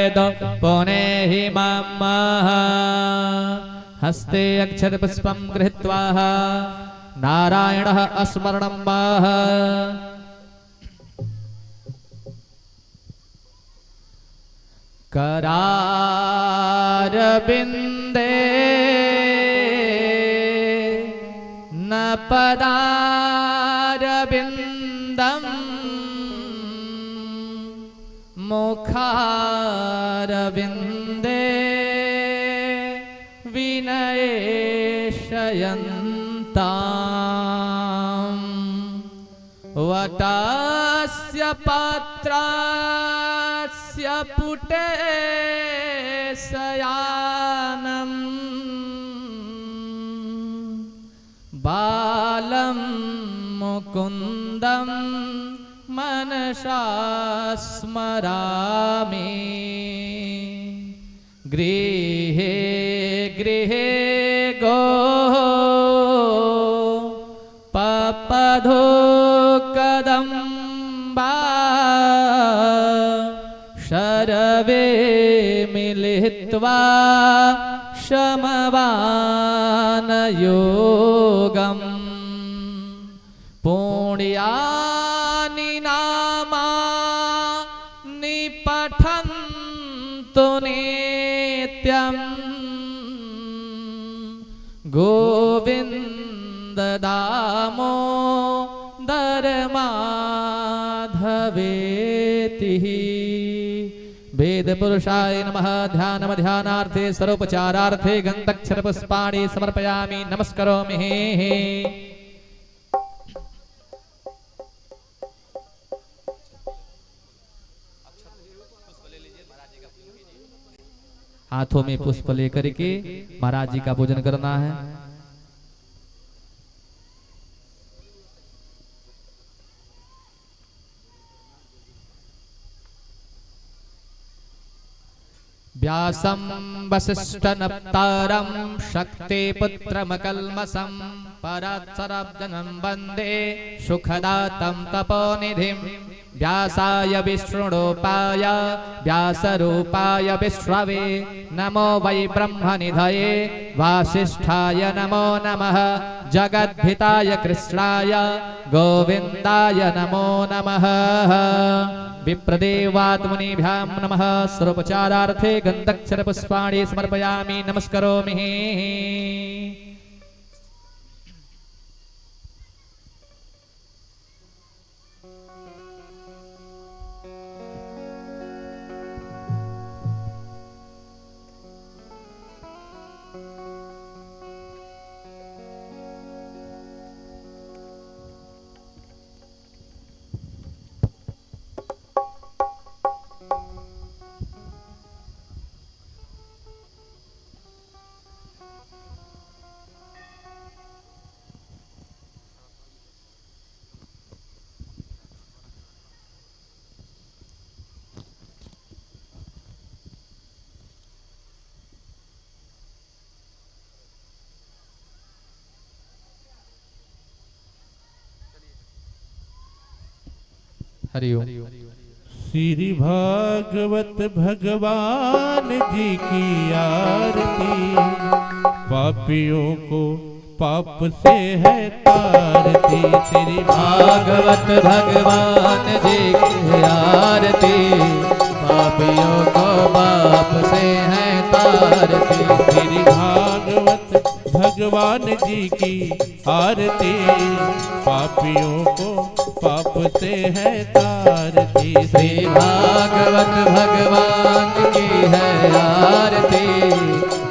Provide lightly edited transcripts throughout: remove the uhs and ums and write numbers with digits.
वेद पुनेहि मम हस्ते अक्षरपुष्पं गृहीत्वा नारायणः स्मरणं वः करारविन्दे न पदारविन्दम् मुखारविन्दे विनयेशयन्ताम् वटस्य पत्रस्य पुटे शयानम् बालं मुकुन्दं मनसा स्मरामि गृहे गृहे गो पपधो कदम्बा शरवे मिलित्वा शमवानयोगम् पुण्यानि नामानि पठन्तु नित्यम् गोविन्द दामोदर माधवेति वेद पुरुषाय नमः। ध्यानार्थे सर्वोपचारार्थे गन्धक्षर पुष्पाणि समर्पयामि नमस्करोमि। हाथों में पुष्प लेकर के महाराज जी का पूजन करना है। व्यासं वसिष्ठनप्तारं शक्तिपुत्रमकल्मषं परात्सराब्जनं वन्दे सुखदातं तपोनिधिं व्यासाय विष्णुरूपाय व्यासरूपाय विष्णवे नमो वै ब्रह्मनिधये वासिष्ठाय नमो नमः जगद्धिताय कृष्णाय गोविन्दाय नमो नमः। विप्रदेवात्मनेभ्यां नमः। सर्वोपचारार्थे गन्धक्षर पुष्पाणि समर्पयामि नमस्करोमि। हरिओम। श्री भागवत भगवान जी की आरती पापियों को पाप से है तारती। श्री भागवत भगवान जी की आरती पापियों को पाप से है तारती। श्री भागवत भगवान जी की आरती पापियों को पाप से है तारती। श्री भागवत भगवान की है आरती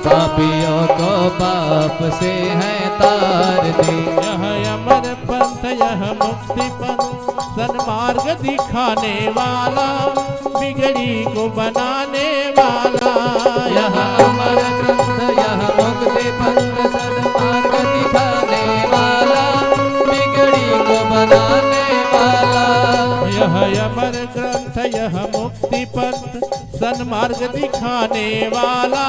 पापियों को पाप से है तारती। यह अमर पंथ यह मुक्ति पंथ सन्मार्ग दिखाने वाला बिगड़ी को बनाने वाला। यह अमर ग्रंथ यह मुक्ति पंथ सन्मार्ग दिखाने वाला बिगड़ी को बनाने वाला। यह अमर ग्रंथ यह मुक्ति पंथ सन्मार्ग दिखाने वाला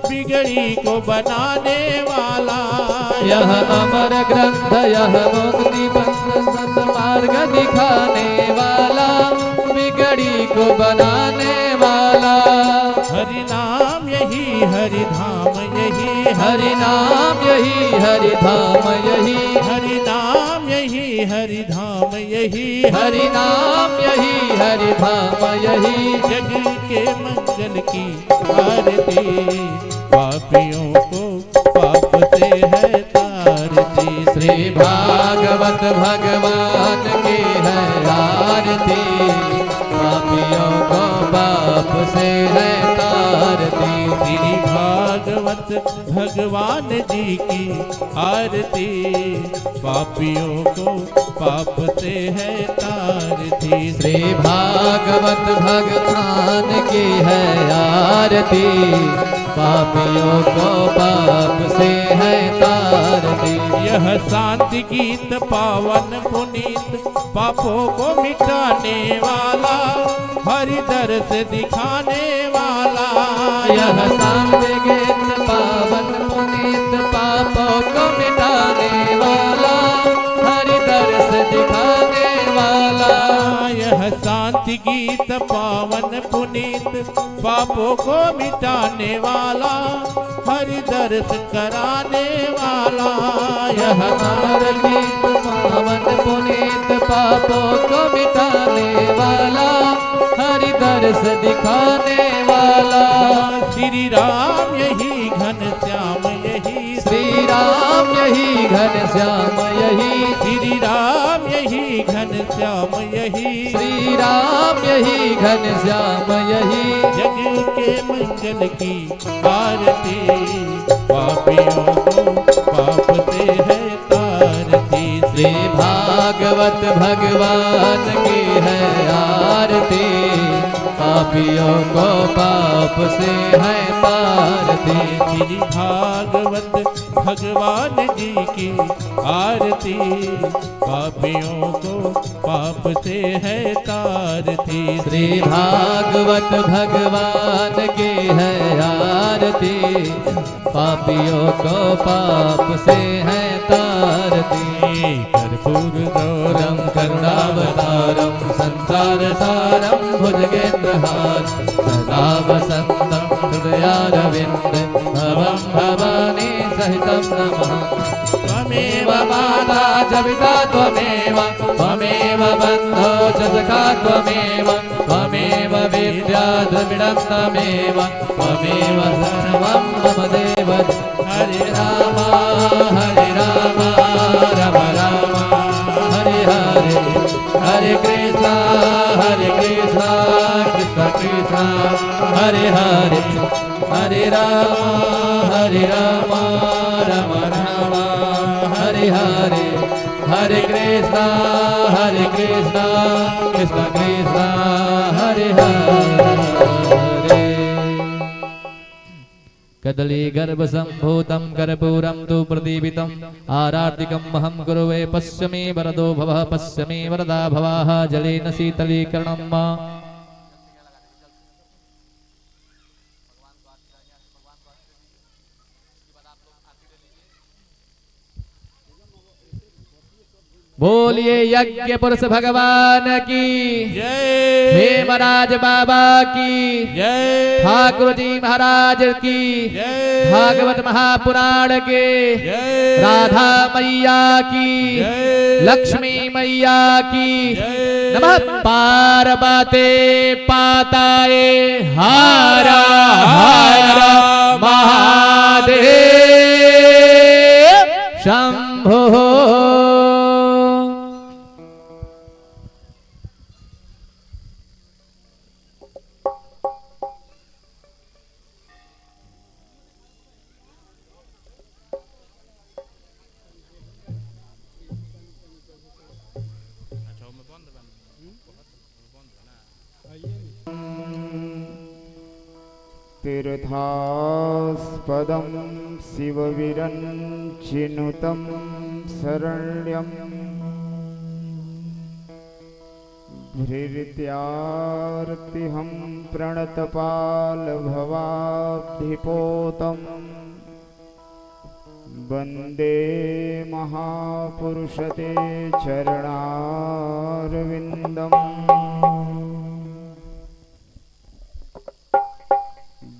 बिगड़ी को बनाने वाला। यह अमर ग्रंथ यह मुक्ति पंथ सन्मार्ग दिखाने वाला बिगड़ी को बनाने वाला। हरि नाम यही हरि धाम यही हरि नाम यही हरि धाम यही हरि नाम यही हरि धाम यही हरि नाम यही हरि धाम यही जग के मंगल की आरती पापियों को पाप से है तारती श्री भागवत भगवान की है आरती पापियों को पाप से है तारती श्री भागवत भगवान जी की आरती पापियों को पाप से है तारती श्री भागवत भगवान की है आरती पापियों को पाप से है तारती यह शांति गीत पावन पुनीत पापों को मिटाने वाला हरि दर्श दिखाने वाला यह शांति गीत पावन पुनीत पापों को मिटाने वाला हरि दर्श दिखाने वाला यह शांति गीत पावन पुनीत पापों को मिटाने वाला हरि दर्श कराने वाला यह गीत पावन पुनीत पापों को मिटाने वाला हरि दर्श दिखाने वाला श्री राम यही घन श्याम यही श्री राम यही घन श्याम यही श्री राम यही घन श्याम यही श्री राम यही घन श्याम यही जग के मंगल की आरती पापियों को पाप से है तारती श्री भागवत भगवान की है आरती पापियों को पाप से है तारती श्री भागवत भगवान जी की आरती पापियों को पाप से है तारती श्री भागवत भगवान की है आरती पापियों को पाप से है तारती कर्पूर गौरम करुणावतारम संसार सारम भुजगेन्द्रहार सदा वसंतम हृदयारविंद भवं भवानी सहितं नमः त्वमेव माता च पिता त्वमेव त्वमेव बन्धो च सखा त्वमेव त्वमेव विद्या द्रविणं त्वमेव त्वमेव सर्वं मम देव हरे राम राम राम हरे हरे हरे कृष्णा कृष्ण कृष्ण हरे हरे हरे राम राम राम हरे हरे हरे कृष्णा कृष्ण कृष्ण हरे हरे कदली गर्भ संभूतं कर्पूरं तु प्रदीपितम् आरार्तिकं महं कुरुवे पश्य मे वरदो भवः पश्य मे वरदा भवाः जलेन शीतलीकरणं मा बोलिए यज्ञ पुरुष भगवान की जय हेमराज बाबा की जय ठाकुर जी महाराज की जय भागवत महापुराण के जय राधा मैया की जय लक्ष्मी मैया की जय नमः पार्वते पाताए हारा हारा महादेव शंभो तीर्थास्पदं शिवविरञ्चिनुतं शरण्यं धृत्यार्तिहं प्रणतपालभवाब्धिपोतं वन्दे महापुरुषते चरणारविन्दम्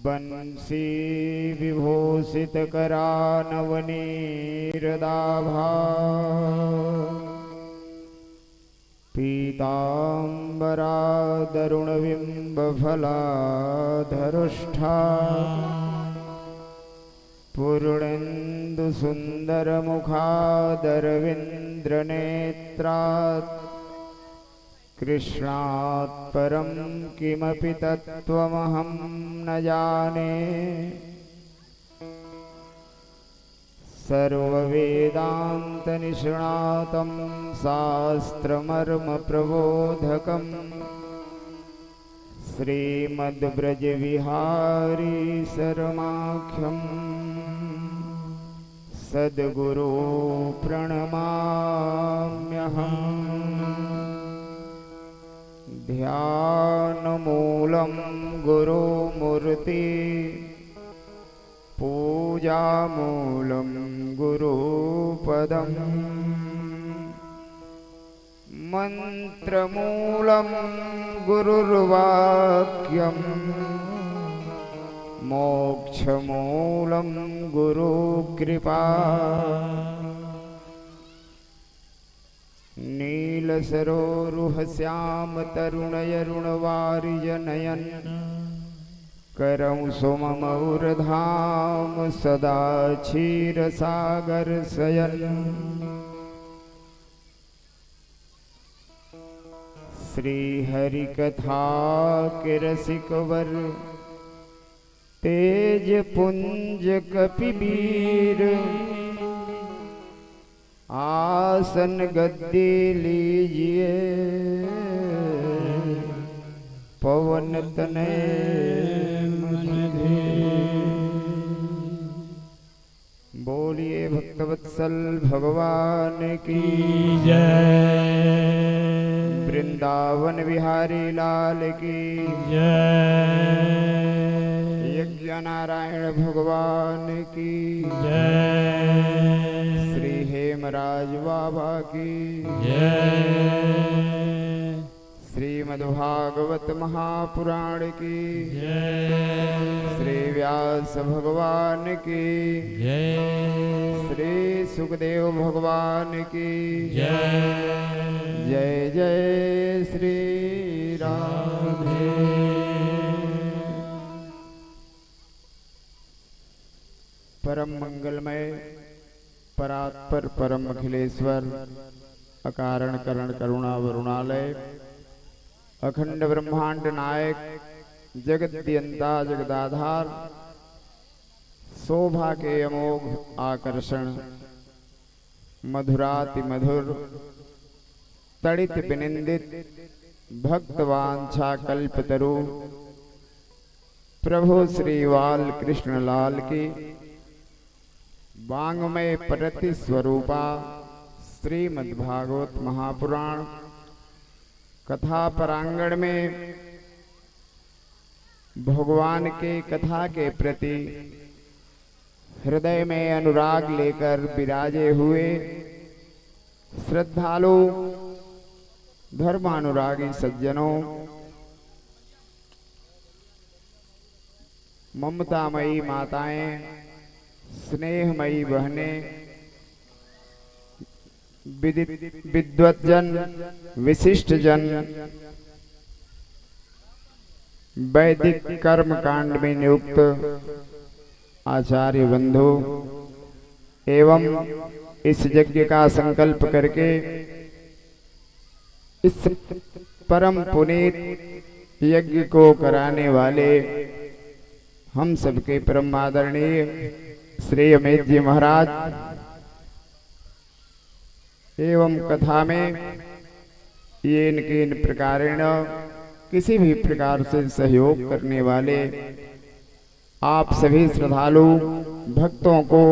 बंसी विभूषित करानवनीरदाभा पीताम्बरादरुणबिम्बफलाधरुष्ठा पूर्णेन्दुसुन्दरमुखादरविन्द्रनेत्रात् कृष्णात् परं किमपि तत्त्वमहं न जाने सर्ववेदान्तनिष्णातं शास्त्रमर्मप्रबोधकं श्रीमद्ब्रजविहारी शरमाख्यं सद्गुरो प्रणमाम्यहम्। ध्यानमूलं गुरुमूर्ति पूजामूलं गुरुपदम् मन्त्रमूलं गुरुर्वाक्यम् मोक्षमूलं गुरुकृपा नीलसरोरुहश्यामतरुणयरुणवारिजनयन् करं सुममौरधाम सदा क्षीरसागरशयन् श्रीहरिकथा के रसिकवर तेजपुंज कपिवीर आसन गद्दी लीजिए पवन तनय बोलिए भक्तवत्सल भगवान की जय। वृंदावन बिहारी लाल की जय। यज्ञ नारायण भगवान की जय। श्री हेमराज बाबा की जय। श्रीमद्भागवत महापुराण की जय। श्री व्यास भगवान की जय। श्री सुखदेव भगवान की जय। जय जय श्री राधे। परम मंगलमय परात्पर परम अखिलेश्वर अकारण करण करुणा वरुणालय अखंड ब्रह्मांड नायक जगद्यंता जगदाधार शोभा के अमोघ आकर्षण मधुराति मधुर तड़ित विनिंदित भक्तवांछा कल्पतरु प्रभु श्री बाल कृष्ण लाल की वांगमय प्रति स्वरूपा श्रीमद्भागवत महापुराण कथा परांगण में भगवान के कथा के प्रति हृदय में अनुराग लेकर विराजे हुए श्रद्धालु धर्मानुरागी सज्जनों, ममतामयी माताएं, स्नेहमयी बहनें, विद्वज्जन, विशिष्ट जन, वैदिक कर्म कांड में नियुक्त आचार्य बंधु एवं इस यज्ञ का संकल्प करके इस परम पुनीत यज्ञ को कराने वाले हम सबके परम आदरणीय श्री अमित जी महाराज एवं कथा में ये इनके इन प्रकारेण किसी भी प्रकार से सहयोग करने वाले आप सभी श्रद्धालु भक्तों को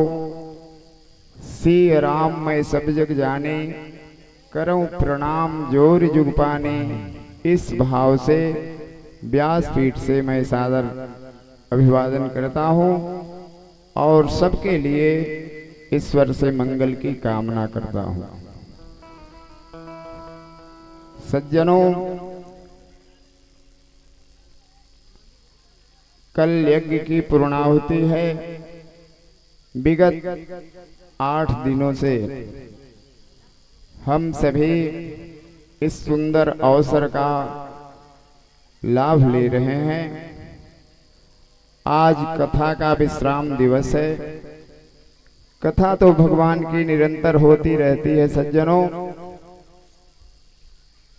श्री राम मैं सब जग जाने करऊं प्रणाम जोर जुग पाने इस भाव से व्यासपीठ से मैं सादर अभिवादन करता हूँ और सबके लिए ईश्वर से मंगल की कामना करता हूँ। सज्जनों, कल यज्ञ की पूर्णाहुति है। विगत 8 दिनों से हम सभी इस सुंदर अवसर का लाभ ले रहे हैं। आज कथा का विश्राम दिवस है। कथा तो भगवान की निरंतर होती रहती है सज्जनों,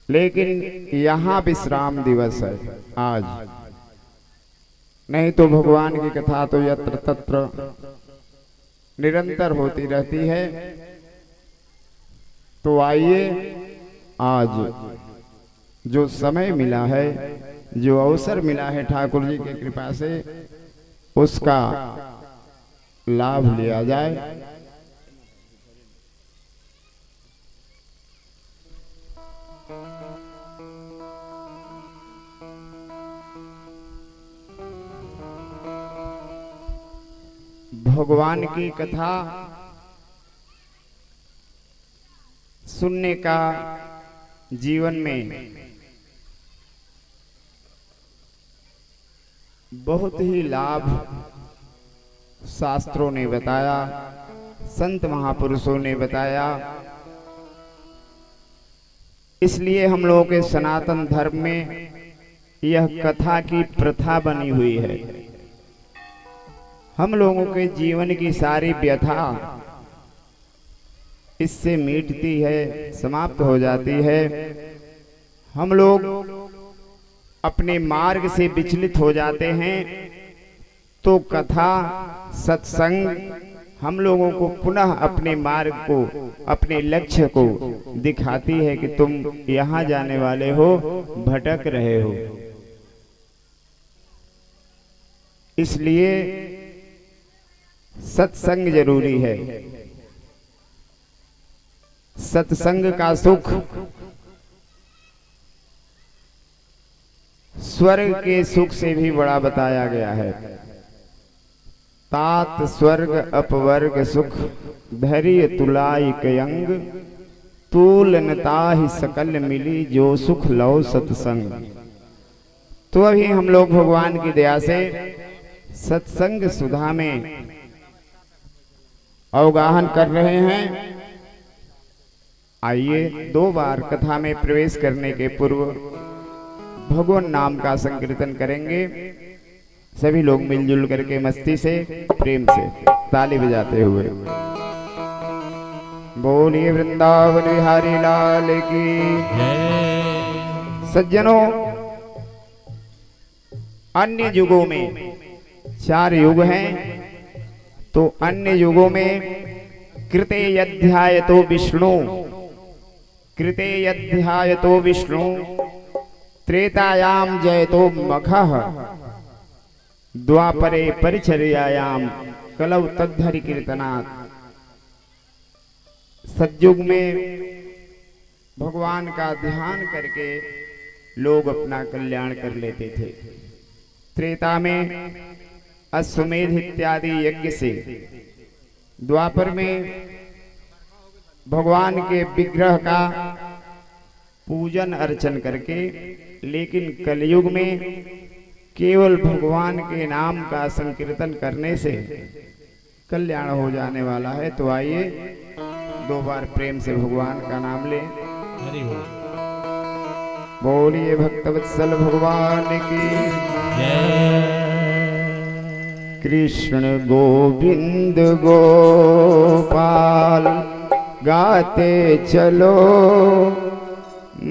लेकिन यहाँ विश्राम दिवस है आज। नहीं तो भगवान की कथा तो यत्र तत्र निरंतर होती रहती है। तो आइए, आज जो समय मिला है, जो अवसर मिला है ठाकुर जी की कृपा से, उसका लाभ लिया जाए। भगवान की कथा सुनने का जीवन में बहुत ही लाभ शास्त्रों ने बताया, संत महापुरुषों ने बताया। इसलिए हम लोगों के सनातन धर्म में यह कथा की प्रथा बनी हुई है। हम लोगों के जीवन की सारी व्यथा इससे मिटती है, समाप्त हो जाती है। हम लोग अपने मार्ग से विचलित हो जाते हैं तो कथा सत्संग हम लोगों को पुनः अपने मार्ग को, अपने लक्ष्य को दिखाती है कि तुम यहाँ जाने वाले हो, भटक रहे हो। इसलिए सत्संग जरूरी है। सत्संग का सुख स्वर्ग के सुख से भी बड़ा बताया गया है। तात स्वर्ग अपवर्ग सुख धैर्य तुलाई कयंग, तूल नताहि सकल मिली जो सुख लो सत्संग। तो अभी हम लोग भगवान की दया से सत्संग सुधा में अवगाहन कर रहे हैं। आइए, 2 बार कथा में प्रवेश करने के पूर्व भगवान नाम का संकीर्तन करेंगे। सभी लोग मिलजुल करके मस्ती से, प्रेम से ताली बजाते हुए बोलिए वृंदावन बिहारी लाल की जय। सज्जनों, अन्य युगों में 4 युग हैं। तो अन्य युगों में कृते यध्यायतो विष्णु, कृते यध्यायतो विष्णु, त्रेतायाम जयतो मखः, द्वापरे परिचर्यायाम कलौ तद्धरि कीर्तनात्। सतयुग में भगवान का ध्यान करके लोग अपना कल्याण कर लेते थे। त्रेता में अश्वमेध इत्यादि यज्ञ से, द्वापर में भगवान के विग्रह का पूजन अर्चन करके, लेकिन कलयुग में केवल भगवान के नाम का संकीर्तन करने से कल्याण हो जाने वाला है। तो आइए, 2 बार प्रेम से भगवान का नाम ले। हरि बोल। बोलिए भक्तवत्सल भगवान की जय। कृष्ण गोविंद गोपाल गाते चलो,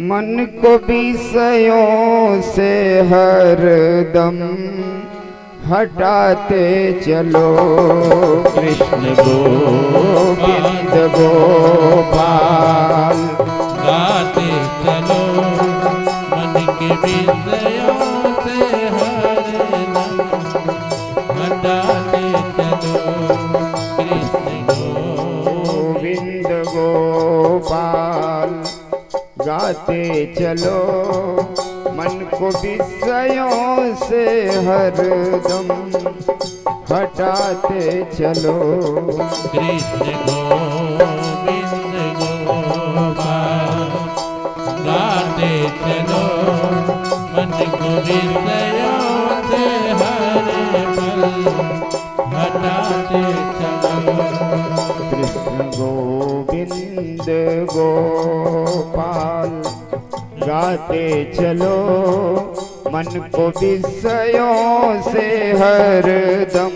मन को विषयों से हरदम हटाते चलो। कृष्ण गोविंद गोपाल गाते चलो, मन के विषयों से हरदम हटाते चलो। कृष्ण गोविंद गोपाल गाते चलो, मन को विषयों से हरदम हटाते चलो। कृष्ण गोविंद गोपाल गाते चलो, मन को विषयों से हरदम हटाते चलो मन को विषयों से हरदम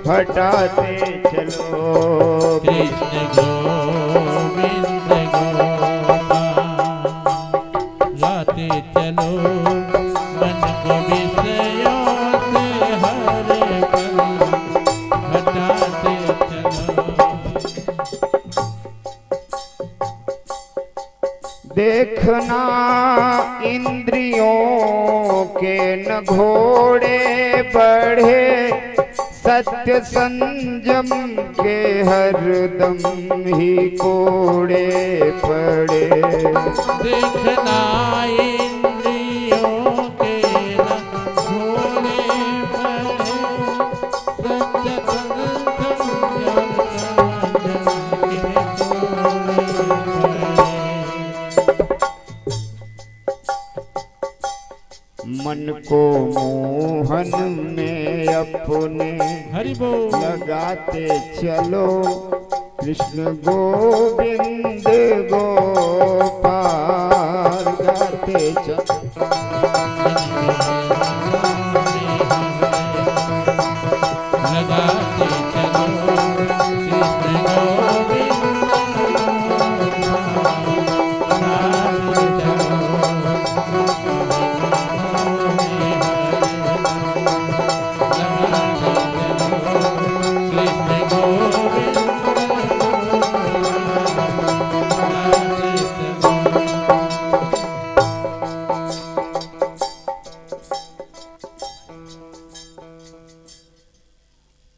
हटाते चलो। कृष्ण गोविंद गोपाल गाते चलो मन को विषयों से हर पल हटाते चलो। देखना इंद्रियों के न घोड़े बढ़े, सत्य संयम के हरदम ही कोड़े पड़े। देखना इंद्रियों के न घोड़े बढ़े, सत्य संयम के कोड़े पड़े। मन को मोहन में अपने हरि बोल लगाते चलो कृष्ण गोविंद गोपाल गाते चलो। लगाते चलो कृष्ण गोविंद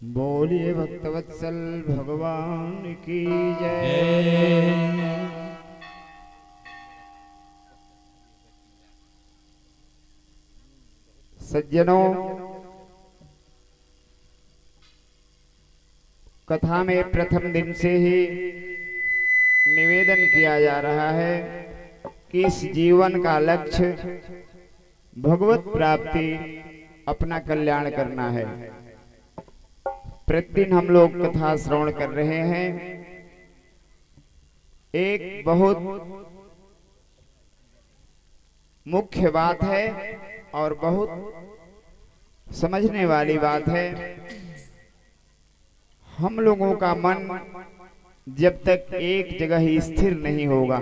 बोलिए भक्तवत्सल भगवान की जय। सज्जनों, कथा में प्रथम दिन से ही निवेदन किया जा रहा है कि इस जीवन का लक्ष्य भगवत प्राप्ति, अपना कल्याण करना है। प्रतिदिन हम लोग कथा श्रवण कर रहे हैं। एक बहुत मुख्य बात है और बहुत समझने वाली बात है। हम लोगों का मन जब तक एक जगह ही स्थिर नहीं होगा,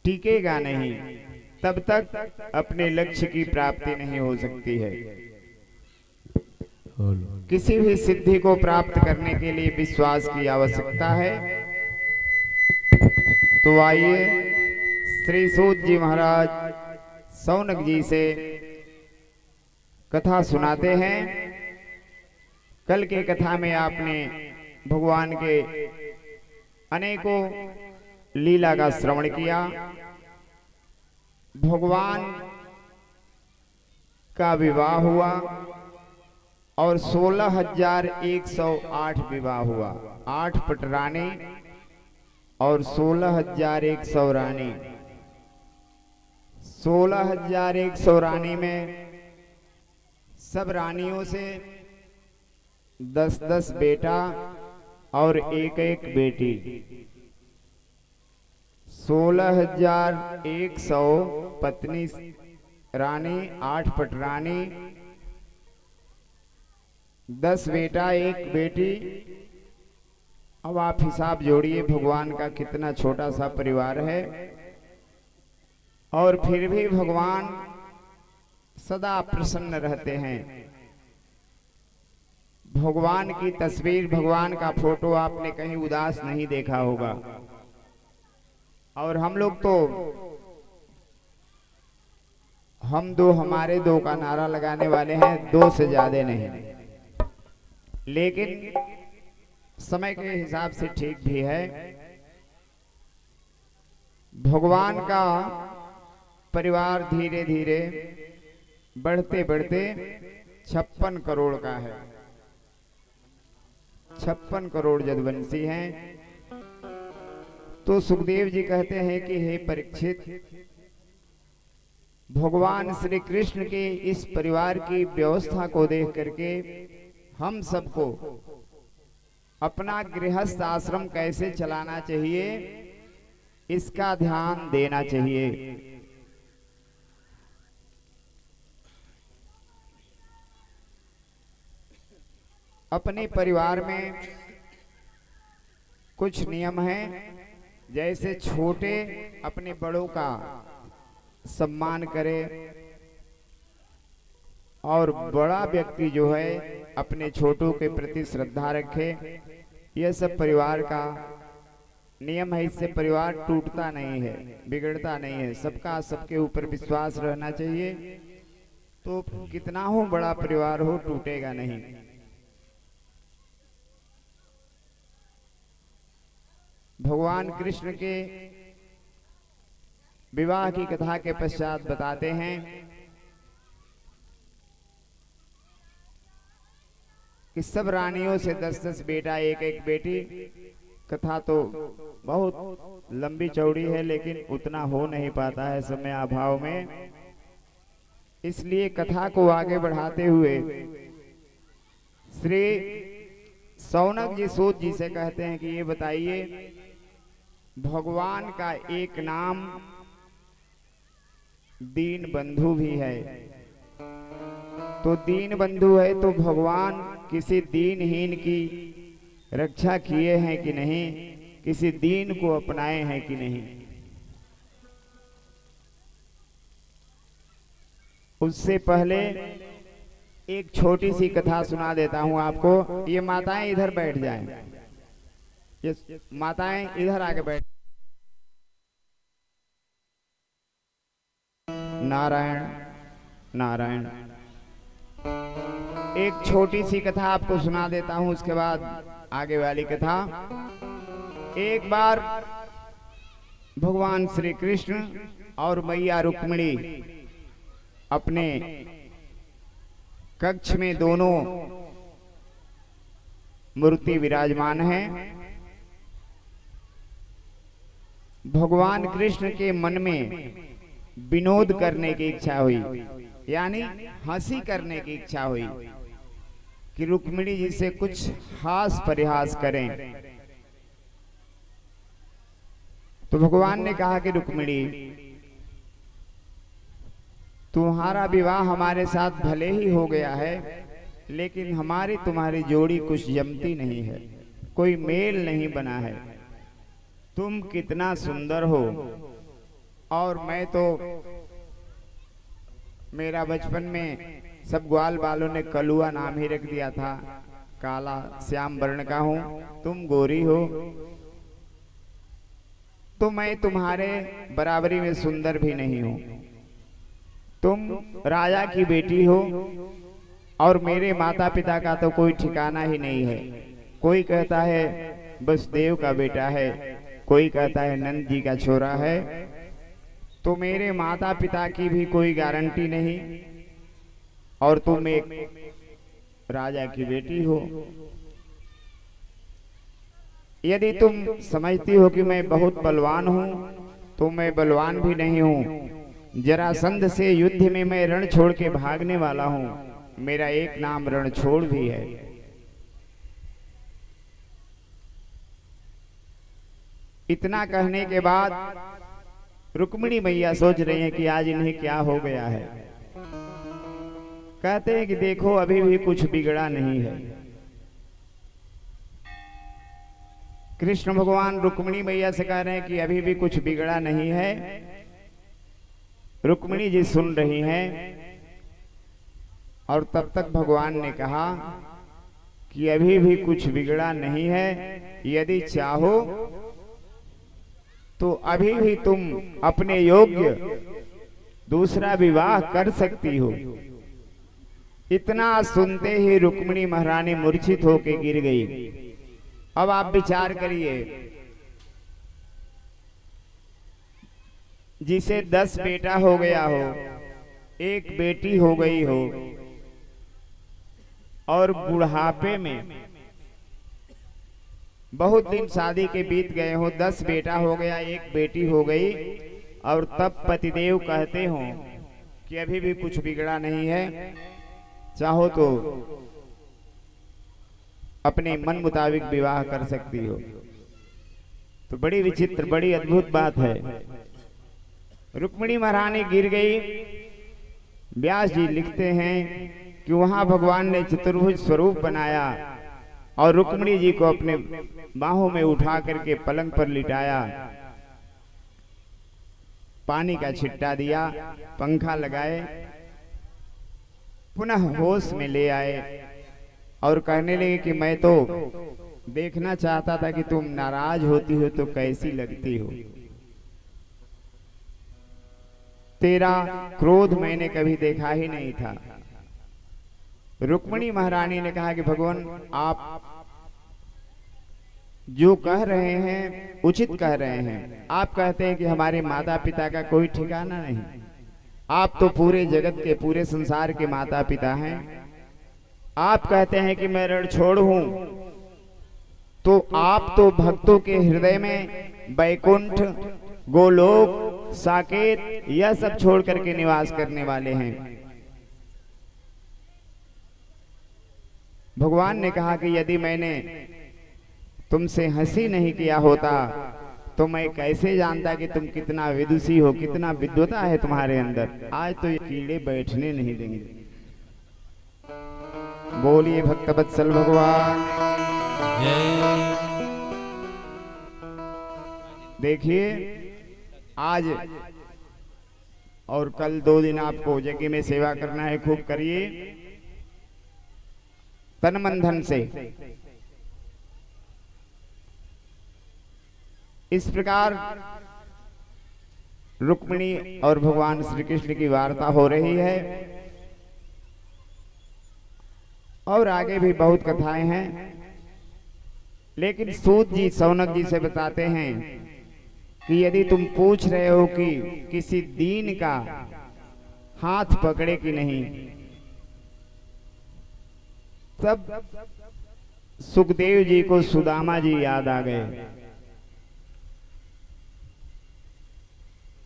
टिकेगा नहीं, तब तक अपने लक्ष्य की प्राप्ति नहीं हो सकती है। किसी भी सिद्धि को प्राप्त करने के लिए विश्वास की आवश्यकता है। तो आइए श्री सूत जी महाराज शौनक जी से कथा सुनाते हैं। कल के कथा में आपने भगवान के अनेकों लीला का श्रवण किया। भगवान का विवाह हुआ और 16,108 विवाह हुआ। 8 पटरानी और 16,100 रानी। 16,100 रानी में सब रानियों से 10-10 बेटा और 1-1 बेटी। 16,100 पत्नी रानी, 8 पटरानी, 10 बेटा 1 बेटी। अब आप हिसाब जोड़िए भगवान का कितना छोटा सा परिवार है। और फिर भी भगवान सदा प्रसन्न रहते हैं। भगवान की तस्वीर, भगवान का फोटो आपने कहीं उदास नहीं देखा होगा। और हम लोग तो हम दो हमारे दो का नारा लगाने वाले हैं, 2 से ज्यादा नहीं। लेकिन समय के हिसाब से ठीक भी है। भगवान का परिवार धीरे धीरे बढ़ते बढ़ते 56 करोड़ का है। 56 करोड़ जदवंशी हैं। तो सुखदेव जी कहते हैं कि हे परीक्षित, भगवान श्री कृष्ण के इस परिवार की व्यवस्था को देख करके हम सबको अपना गृहस्थ आश्रम कैसे चलाना चाहिए, इसका ध्यान देना चाहिए। अपने परिवार में कुछ नियम हैं, जैसे छोटे अपने बड़ों का सम्मान करे और बड़ा व्यक्ति जो है अपने छोटों के प्रति श्रद्धा रखे। यह सब परिवार का नियम है। इससे परिवार टूटता नहीं है, बिगड़ता नहीं है। सबका सबके ऊपर विश्वास रहना चाहिए, तो कितना हो बड़ा परिवार हो, टूटेगा नहीं। भगवान कृष्ण के विवाह की कथा के पश्चात बताते हैं कि सब रानियों से 10-10 बेटा, एक एक बेटी। कथा तो बहुत लंबी चौड़ी है, लेकिन उतना हो नहीं पाता है समय अभाव में। इसलिए कथा को आगे बढ़ाते हुए श्री शौनक जी सूत जी से कहते हैं कि ये बताइए, भगवान का एक नाम दीन बंधु भी है। तो दीन बंधु है तो भगवान किसी दीनहीन की रक्षा किए हैं कि नहीं, किसी दीन को अपनाए हैं कि नहीं। उससे पहले एक छोटी सी कथा सुना देता हूं आपको। ये माताएं इधर बैठ जाएं, ये माताएं इधर आके बैठ। नारायण नारायण। एक छोटी सी कथा आपको सुना देता हूं, उसके बाद आगे वाली कथा। एक बार भगवान श्री कृष्ण और मैया रुक्मिणी अपने कक्ष में दोनों मूर्ति विराजमान हैं। भगवान कृष्ण के मन में विनोद करने की इच्छा हुई, यानी हंसी करने की इच्छा हुई कि रुक्मिणी जी से कुछ हास परिहास करें। तो भगवान ने कहा कि रुक्मिणी, तुम्हारा विवाह हमारे साथ भले ही हो गया है, लेकिन हमारी तुम्हारी जोड़ी कुछ जमती नहीं है, कोई मेल नहीं बना है। तुम कितना सुंदर हो, और मैं तो, मेरा बचपन में सब ग्वाल बालों ने कलुआ नाम ही रख दिया था। काला श्याम वर्ण का हूं, तुम गोरी हो, तो मैं तुम्हारे बराबरी में सुंदर भी नहीं हूं। तुम राजा की बेटी हो, और मेरे माता पिता का तो कोई ठिकाना ही नहीं है। कोई कहता है वसुदेव का बेटा है, कोई कहता है नंद जी का छोरा है। तो मेरे माता पिता की भी कोई गारंटी नहीं, और तुम एक राजा की बेटी हो। यदि तुम समझती हो कि मैं बहुत बलवान हूं, तो मैं बलवान भी नहीं हूं। जरासंध से युद्ध में मैं रण छोड़ के भागने वाला हूं। मेरा एक नाम रणछोड़ भी है। इतना कहने के बाद रुक्मिणी मैया सोच रही हैं कि आज इन्हें क्या हो गया है। कहते हैं कि देखो, अभी भी कुछ बिगड़ा नहीं है। कृष्ण भगवान रुक्मिणी मैया से कह रहे हैं कि अभी भी कुछ बिगड़ा नहीं है। रुक्मिणी जी सुन रही हैं, और तब तक भगवान ने कहा कि अभी भी कुछ बिगड़ा नहीं है। यदि चाहो तो अभी भी तुम अपने योग्य दूसरा विवाह कर सकती हो। इतना सुनते ही रुक्मिणी महारानी मूर्छित होकर गिर गई। अब आप विचार करिए, जिसे 10 बेटा हो गया हो, एक बेटी हो गई हो, और बुढ़ापे में बहुत दिन शादी के बीत गए हो, 10 बेटा हो गया, एक बेटी हो गई, और तब पतिदेव कहते हो कि अभी भी कुछ बिगड़ा नहीं है, चाहो तो अपने मन मुताबिक विवाह कर सकती हो। तो बड़ी विचित्र, बड़ी अद्भुत बात है। रुक्मिणी महारानी गिर गई। व्यास जी लिखते हैं कि वहां भगवान ने चतुर्भुज स्वरूप बनाया और रुक्मिणी जी को अपने बाहों में उठा करके पलंग पर लिटाया, पानी का छिट्टा दिया, पंखा लगाए, पुनः होश में ले आए और कहने लगे कि मैं तो देखना चाहता था कि तुम नाराज होती हो तो कैसी लगती हो। तेरा क्रोध मैंने कभी देखा ही नहीं था। रुक्मिणी महारानी ने कहा कि भगवान आप जो कह रहे हैं उचित कह रहे हैं। आप कहते हैं कि हमारे माता पिता का कोई ठिकाना नहीं। आप तो पूरे जगत के, पूरे संसार के माता पिता हैं। आप कहते हैं कि मैं रणछोड़ हूं, तो आप तो भक्तों के हृदय में बैकुंठ, गोलोक, साकेत यह सब छोड़ करके निवास करने वाले हैं। भगवान ने कहा कि यदि मैंने तुमसे हंसी नहीं किया होता तो मैं कैसे जानता कि तुम कितना विदुषी हो, कितना विद्वता है तुम्हारे अंदर। आज तो ये कीड़े बैठने नहीं देंगे। बोलिए भक्तवत्सल भगवान। देखिए आज और कल 2 दिन आपको यज्ञ में सेवा करना है, खूब करिए तन मन धन से। इस प्रकार रुक्मिणी और भगवान श्री कृष्ण की वार्ता हो रही है और आगे भी बहुत कथाएं हैं, लेकिन सूत जी शौनक जी से बताते हैं कि यदि तुम पूछ रहे हो कि किसी दीन का हाथ पकड़े कि नहीं, तब सुखदेव जी को सुदामा जी याद आ गए।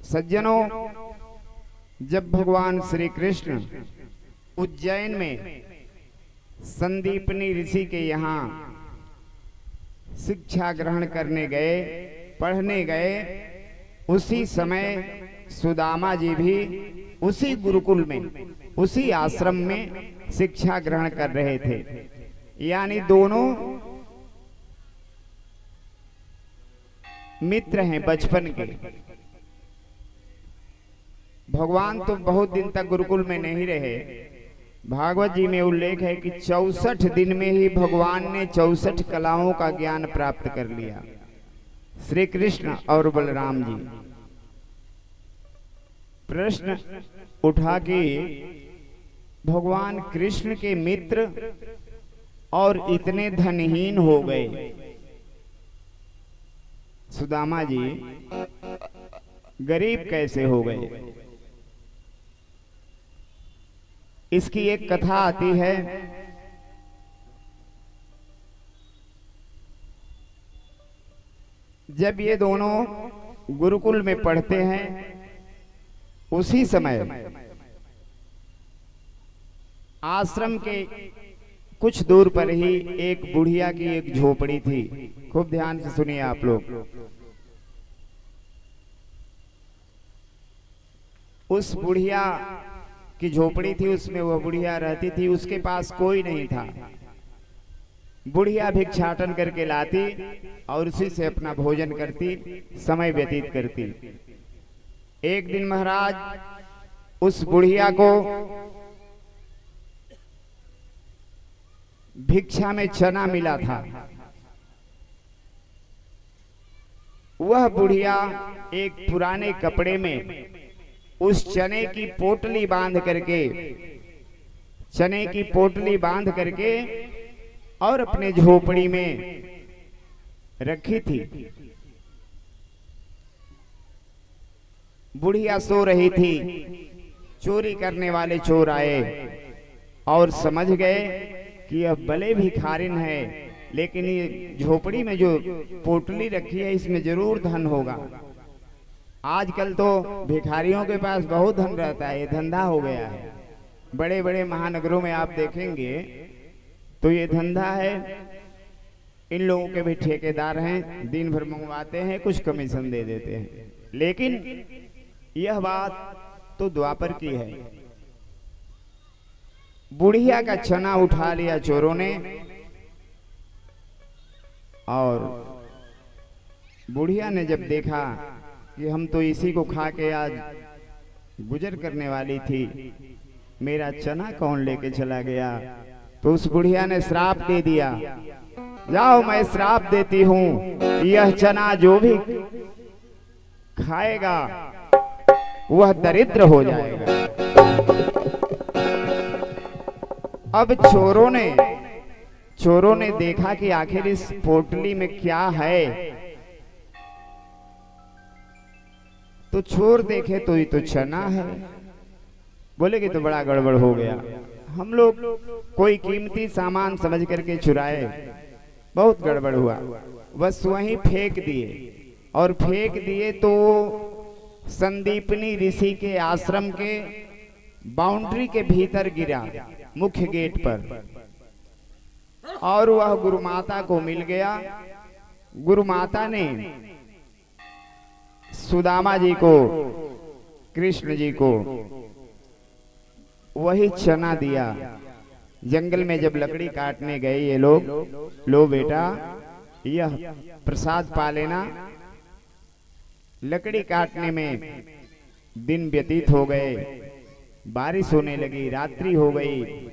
सज्जनों, जब भगवान श्री कृष्ण उज्जैन में संदीपनी ऋषि के यहाँ शिक्षा ग्रहण करने गए, पढ़ने गए, उसी समय सुदामा जी भी उसी गुरुकुल में, उसी आश्रम में शिक्षा ग्रहण कर रहे थे। यानी दोनों मित्र हैं बचपन के। भगवान तो बहुत दिन तक गुरुकुल में नहीं रहे। भागवत जी में उल्लेख है कि 64 दिन में ही भगवान ने 64 कलाओं का ज्ञान प्राप्त कर लिया, श्री कृष्ण और बलराम जी। प्रश्न उठा कि भगवान कृष्ण के मित्र और इतने धनहीन हो गए, सुदामा जी गरीब कैसे हो गए? इसकी एक कथा आती है। जब ये दोनों गुरुकुल में पढ़ते हैं, उसी समय आश्रम के कुछ दूर पर ही एक बुढ़िया की एक झोपड़ी थी। खूब ध्यान से सुनिए आप लोग। उस बुढ़िया की झोपड़ी थी, उसमें वह बुढ़िया रहती थी। उसके पास कोई नहीं था। बुढ़िया भिक्षाटन करके लाती और उसी से अपना भोजन करती, समय व्यतीत करती। एक दिन महाराज उस बुढ़िया को भिक्षा में चना मिला था। वह बुढ़िया एक पुराने कपड़े में उस चने की पोटली बांध करके और अपने झोपड़ी में रखी थी। बुढ़िया सो रही थी। चोरी करने वाले चोर आए और समझ गए कि अब भले भिखारिन है, लेकिन ये झोपड़ी में जो पोटली रखी है इसमें जरूर धन होगा। आजकल तो भिखारियों के पास बहुत धन रहता है, ये धंधा हो गया है। बड़े बड़े महानगरों में आप देखेंगे तो ये धंधा है। इन लोगों के भी ठेकेदार हैं, दिन भर मंगवाते हैं, कुछ कमीशन दे देते हैं। लेकिन यह बात तो द्वापर की है। बुढ़िया का चना उठा लिया चोरों ने, और बुढ़िया ने जब देखा कि हम तो इसी को खा के आज गुजर करने वाली थी, मेरा चना कौन लेके चला गया, तो उस बुढ़िया ने श्राप दे दिया, जाओ मैं श्राप देती हूं, यह चना जो भी खाएगा वह दरिद्र हो जाएगा। अब चोरों ने देखा कि आखिर इस पोटली में क्या है, तो चोर देखे तो ये तो चना है, बोले कि तो बड़ा गड़बड़ हो गया, हम लोग कोई कीमती सामान समझ करके चुराए, बहुत गड़बड़ हुआ, बस वहीं फेंक दिए। और फेंक दिए तो संदीपनी ऋषि के आश्रम के बाउंड्री के भीतर गिरा, मुख्य गेट पर, और वह गुरु माता को मिल गया। गुरु माता ने सुदामा जी को, कृष्ण जी को वही चना दिया। जंगल में जब लकड़ी काटने गए ये लोग, लो बेटा यह प्रसाद पा लेना। लकड़ी काटने में दिन व्यतीत हो गए, बारिश होने लगी, रात्रि हो गई।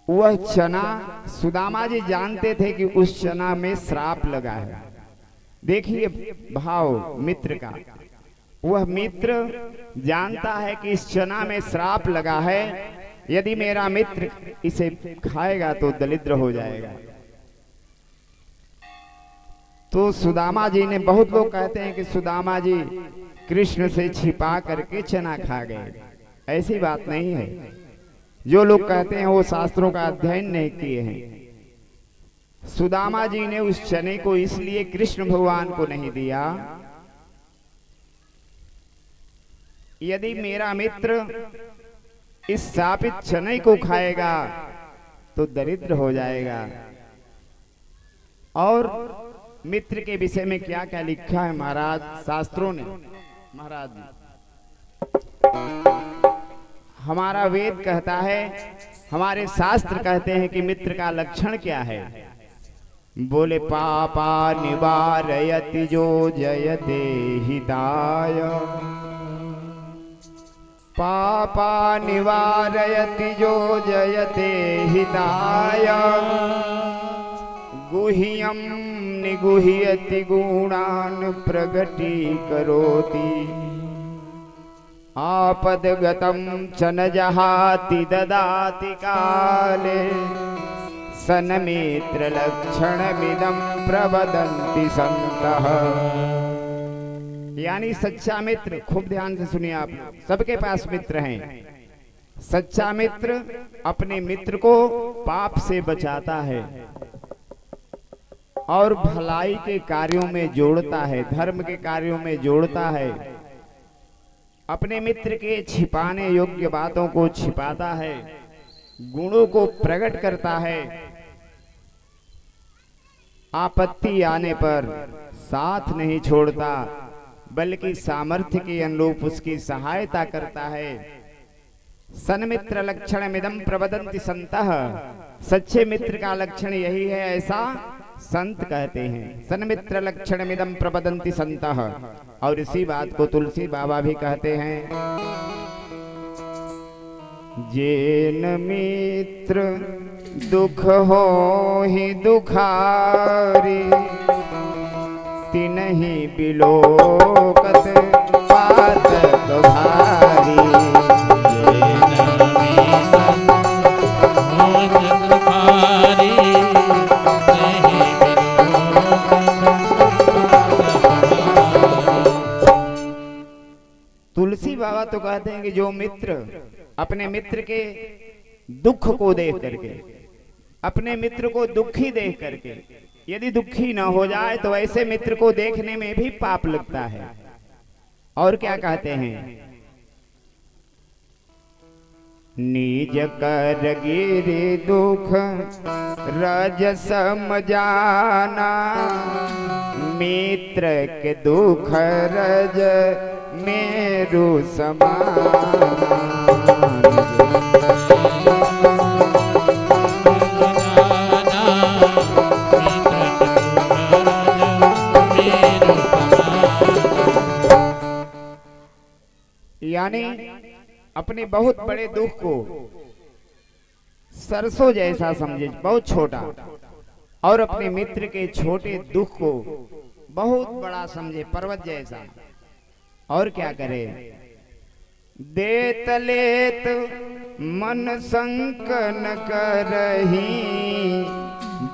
वह चना सुदामा जी जानते थे कि उस चना में श्राप लगा है। देखिए भाव मित्र का, वह मित्र जानता है कि इस चना में श्राप लगा है, यदि मेरा मित्र इसे खाएगा तो दरिद्र हो जाएगा। तो सुदामा जी ने, बहुत लोग कहते हैं कि सुदामा जी कृष्ण से छिपा करके चना खा गए, ऐसी बात नहीं है। जो लोग कहते हैं वो शास्त्रों का अध्ययन नहीं किए हैं। सुदामा जी ने उस चने को इसलिए कृष्ण भगवान को नहीं दिया, यदि मेरा मित्र इस शापित चने को खाएगा तो दरिद्र हो जाएगा। और मित्र के विषय में क्या क्या लिखा है महाराज शास्त्रों ने। महाराज हमारा वेद कहता है, हमारे शास्त्र कहते हैं कि मित्र का लक्षण क्या है। बोले पापा निवारयति जो जयते हिताय, पापा निवारयति जो जयते हिताय, गुह्यं निगुह्यति गुणान् प्रगटीकरोति, आपदगतं च न जहाति ददाति काले, सन्मित्र लक्षणमिदं प्रवदन्ति सन्तः। यानी सच्चा मित्र, खूब ध्यान से सुनिए आप, सबके पास मित्र हैं। सच्चा मित्र अपने मित्र को पाप से बचाता है और भलाई के कार्यों में जोड़ता है, धर्म के कार्यों में जोड़ता है। अपने मित्र के छिपाने योग्य बातों को छिपाता है, गुणों को प्रकट करता है, आपत्ति आने पर साथ नहीं छोड़ता, बल्कि सामर्थ्य के अनुरूप उसकी सहायता करता है। सन्मित्र लक्षणमिदं प्रवदन्ति सन्तः, सच्चे मित्र का लक्षण यही है, ऐसा संत कहते हैं। सन्मित्र लक्षणमिदं प्रवदन्ति सन्तः। और इसी बात को तुलसी बाबा भी कहते हैं, जेन मित्र दुख हो ही दुखारी, तिनहि बिलोकत पातक भारी। तुलसी बाबा तो कहते हैं कि जो मित्र अपने मित्र के दुख को देख करके, अपने मित्र को दुखी देख करके यदि दुखी न हो जाए तो ऐसे मित्र को देखने में भी पाप लगता है। और क्या कहते हैं, निज कर गिरि दुख रज सम जाना, मित्र के दुख रज मेरु समान। मित्र यानी अपने बहुत बड़े दुख को सरसों जैसा समझे, बहुत छोटा, और अपने मित्र के छोटे दुख को बहुत बड़ा समझे, पर्वत जैसा। और क्या करे, देत लेत मन संक न करही,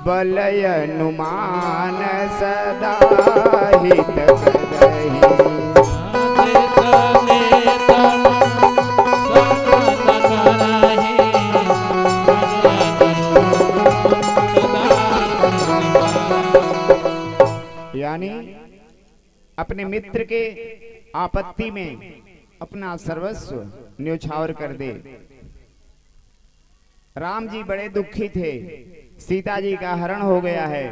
बलय अनुमान सदा हित करही। यानी अपने मित्र के आपत्ति में अपना सर्वस्व न्योछावर कर दे। राम जी बड़े दुखी थे, सीता जी का हरण हो गया है।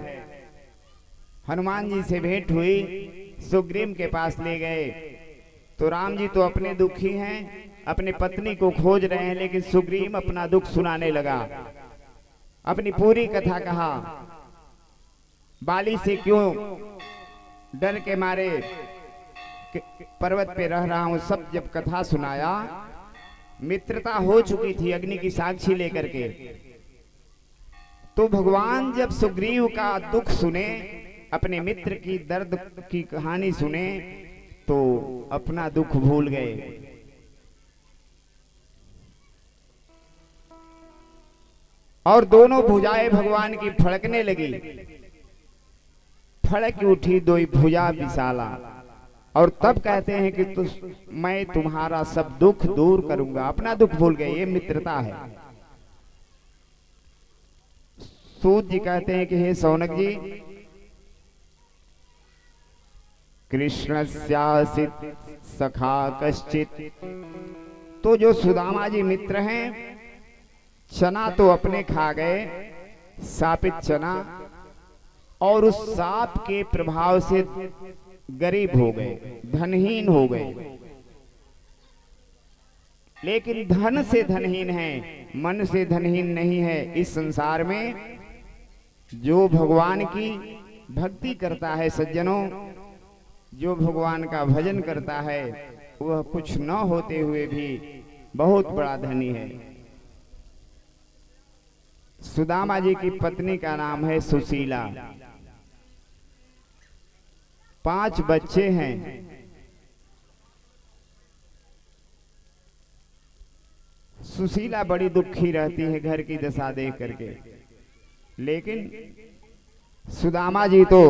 हनुमान जी से भेंट हुई, सुग्रीव के पास ले गए, तो राम जी तो अपने दुखी हैं, अपनी पत्नी को खोज रहे हैं, लेकिन सुग्रीव अपना दुख सुनाने लगा, अपनी पूरी कथा कहा। बाली से क्यों डर के मारे पर्वत पे रह रहा हूं, सब जब कथा सुनाया, मित्रता हो चुकी थी अग्नि की साक्षी लेकर के। तो भगवान जब सुग्रीव का दुख सुने, अपने मित्र की दर्द की कहानी सुने, तो अपना दुख भूल गए। और दोनों भुजाएं भगवान की फड़कने लगी, फड़क उठी दो भुजा विशाला, और तब कहते हैं कि मैं तुम्हारा सब दुख दूर करूंगा। अपना दुख भूल गए, ये मित्रता है। सूत जी कहते हैं कि हे सौनक जी, कृष्णस्यासित सखा कश्चित, तो जो सुदामा जी मित्र हैं, चना तो अपने खा गए, सापित चना, और उस सांप के प्रभाव से गरीब हो गए, धनहीन हो गए। लेकिन धन से धनहीन है, मन से धनहीन नहीं है। इस संसार में जो भगवान की भक्ति करता है सज्जनों, जो भगवान का भजन करता है, वह कुछ न होते हुए भी बहुत बड़ा धनी है। सुदामा जी की पत्नी का नाम है सुशीला, 5 बच्चे हैं। सुशीला बड़ी दुखी रहती है घर की दशा देख करके, लेकिन सुदामा जी तो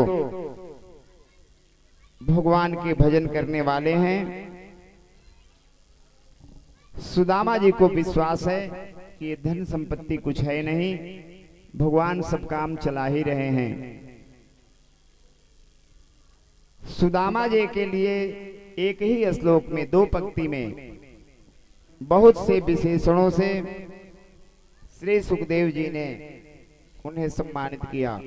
भगवान के भजन करने वाले हैं। सुदामा जी को विश्वास है कि ये धन संपत्ति कुछ है नहीं, भगवान सब काम चला ही रहे हैं। सुदामा जी के लिए एक ही श्लोक में, 2 पंक्ति में, बहुत से विशेषणों से श्री सुखदेव जी ने उन्हें सम्मानित किया।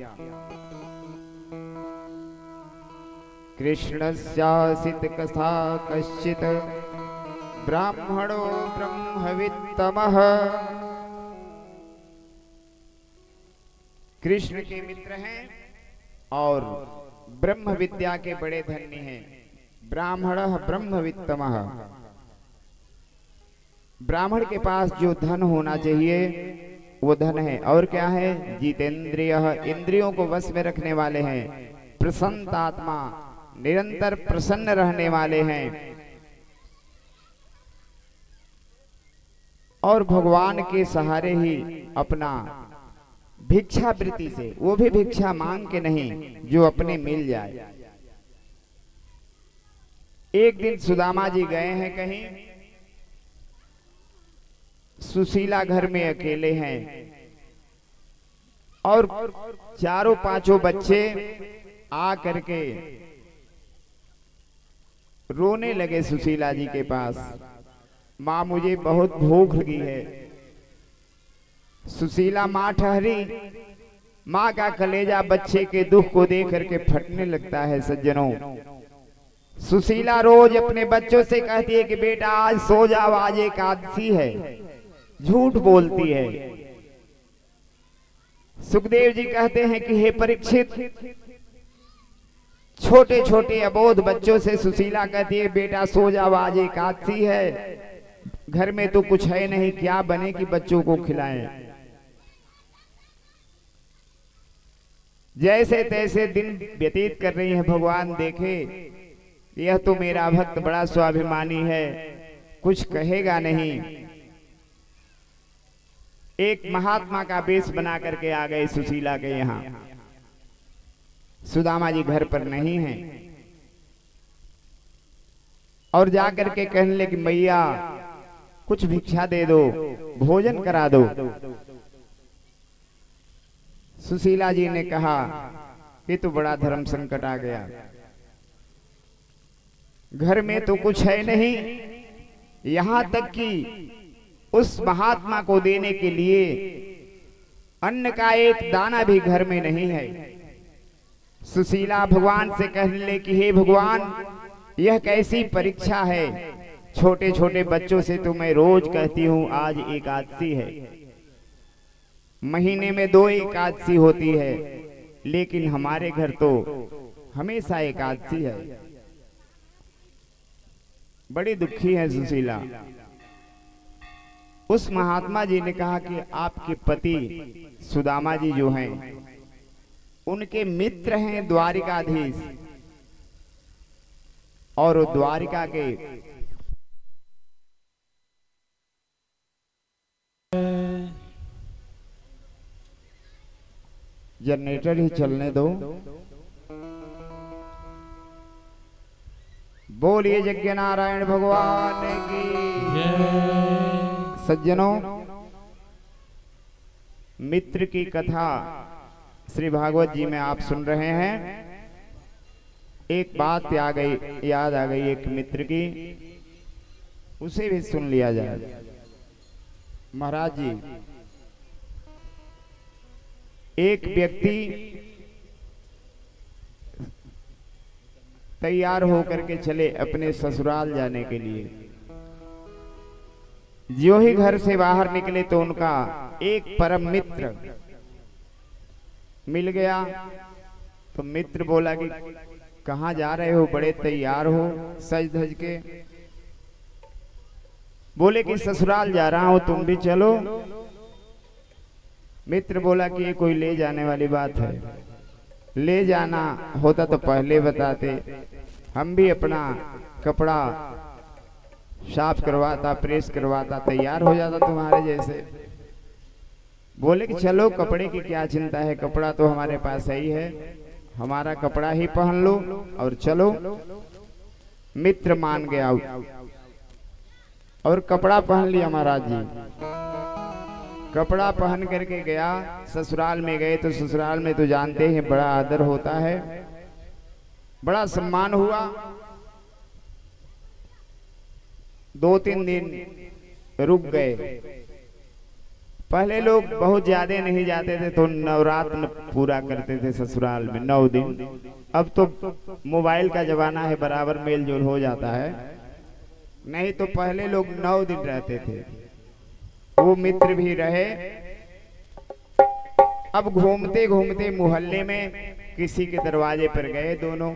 कृष्णस्यासित कथा कश्चित, ब्राह्मणो ब्रह्मवित्तमः। कृष्ण के मित्र हैं और ब्रह्म विद्या के बड़े धन्य हैं। ब्राह्मणः ब्रह्मवित्तमः, ब्राह्मण के पास जो धन होना चाहिए वो धन है। और क्या है? जितेंद्रियः, इंद्रियों को वश में रखने वाले हैं। प्रसन्नात्मा, निरंतर प्रसन्न रहने वाले हैं। और भगवान के सहारे ही अपना भिक्षा वृत्ति से, वो भी भिक्षा मांग के नहीं, जो अपने मिल जाए। एक दिन सुदामा जी गए हैं कहीं, सुशीला घर में अकेले हैं और 4-5 बच्चे आ करके रोने लगे सुशीला जी के पास। माँ, मुझे बहुत भूख लगी है। सुशीला माँ ठहरी। माँ का कलेजा बच्चे के दुख को देख करके फटने लगता है। सज्जनों, सुशीला रोज अपने बच्चों से कहती है कि बेटा आज सो जाओ, आज एकादशी है। झूठ बोलती है। सुखदेव जी कहते हैं कि हे परीक्षित, छोटे छोटे अबोध बच्चों से सुशीला कहती है, बेटा सो जा, आज एकादशी है, घर में तो कुछ है नहीं, क्या बने कि बच्चों को खिलाएं। जैसे तैसे दिन व्यतीत कर रही है। भगवान देखे यह तो मेरा भक्त बड़ा स्वाभिमानी है, कुछ कहेगा नहीं। एक महात्मा का वेश बना करके आ गए सुशीला के यहाँ। सुदामा जी घर पर नहीं हैं और जाकर के कहने लगे, मैया कुछ भिक्षा दे दो, भोजन करा दो। सुशीला जी ने कहा, ये तो बड़ा धर्म संकट आ गया, घर में तो कुछ है नहीं, यहां तक कि उस महात्मा को देने के लिए अन्न का एक दाना भी घर में नहीं है। सुशीला भगवान से कहने लगी कि हे भगवान, यह कैसी परीक्षा है, छोटे छोटे बच्चों से तो मैं रोज कहती हूँ आज एकादशी है, महीने में 2 एकादशी होती है, लेकिन हमारे घर तो हमेशा एकादशी है। बड़ी दुखी है सुशीला। उस महात्मा जी ने कहा कि आपके पति सुदामा जी जो हैं, उनके मित्र हैं द्वारिकाधीश, और द्वारिका के जनरेटर ही चलने दो। बोलिए यज्ञ नारायण भगवान की। सज्जनों, मित्र की कथा श्री भागवत जी में आप सुन रहे हैं। एक बात याद आ गई एक मित्र की, उसे भी सुन लिया जाए। महाराज जी, एक व्यक्ति तैयार होकर के चले अपने ससुराल जाने के लिए। जो ही घर से बाहर निकले तो उनका एक परम मित्र मिल गया। तो मित्र बोला कि कहाँ जा रहे हो, बड़े तैयार हो सज धज के। बोले कि ससुराल जा रहा हूं, तुम भी चलो। मित्र बोला कि ये कोई ले जाने वाली बात है, ले जाना होता तो पहले बताते, हम भी अपना कपड़ा साफ करवाता, प्रेस करवाता, तैयार हो जाता तुम्हारे जैसे। बोले कि चलो, कपड़े की क्या चिंता है, कपड़ा तो हमारे पास ही है, हमारा कपड़ा ही पहन लो और चलो। मित्र मान गया और कपड़ा पहन लिया। महाराज जी कपड़ा पहन करके गया, ससुराल में गए तो ससुराल में तो जानते हैं बड़ा आदर होता है, बड़ा सम्मान हुआ। 2-3 दिन रुक गए। पहले लोग बहुत ज्यादा नहीं जाते थे तो नवरात्र पूरा करते थे ससुराल में 9 दिन। अब तो मोबाइल का जमाना है, बराबर मेल जोल हो जाता है, नहीं तो पहले लोग 9 दिन रहते थे। वो मित्र भी रहे। अब घूमते घूमते मोहल्ले में किसी के दरवाजे पर गए दोनों।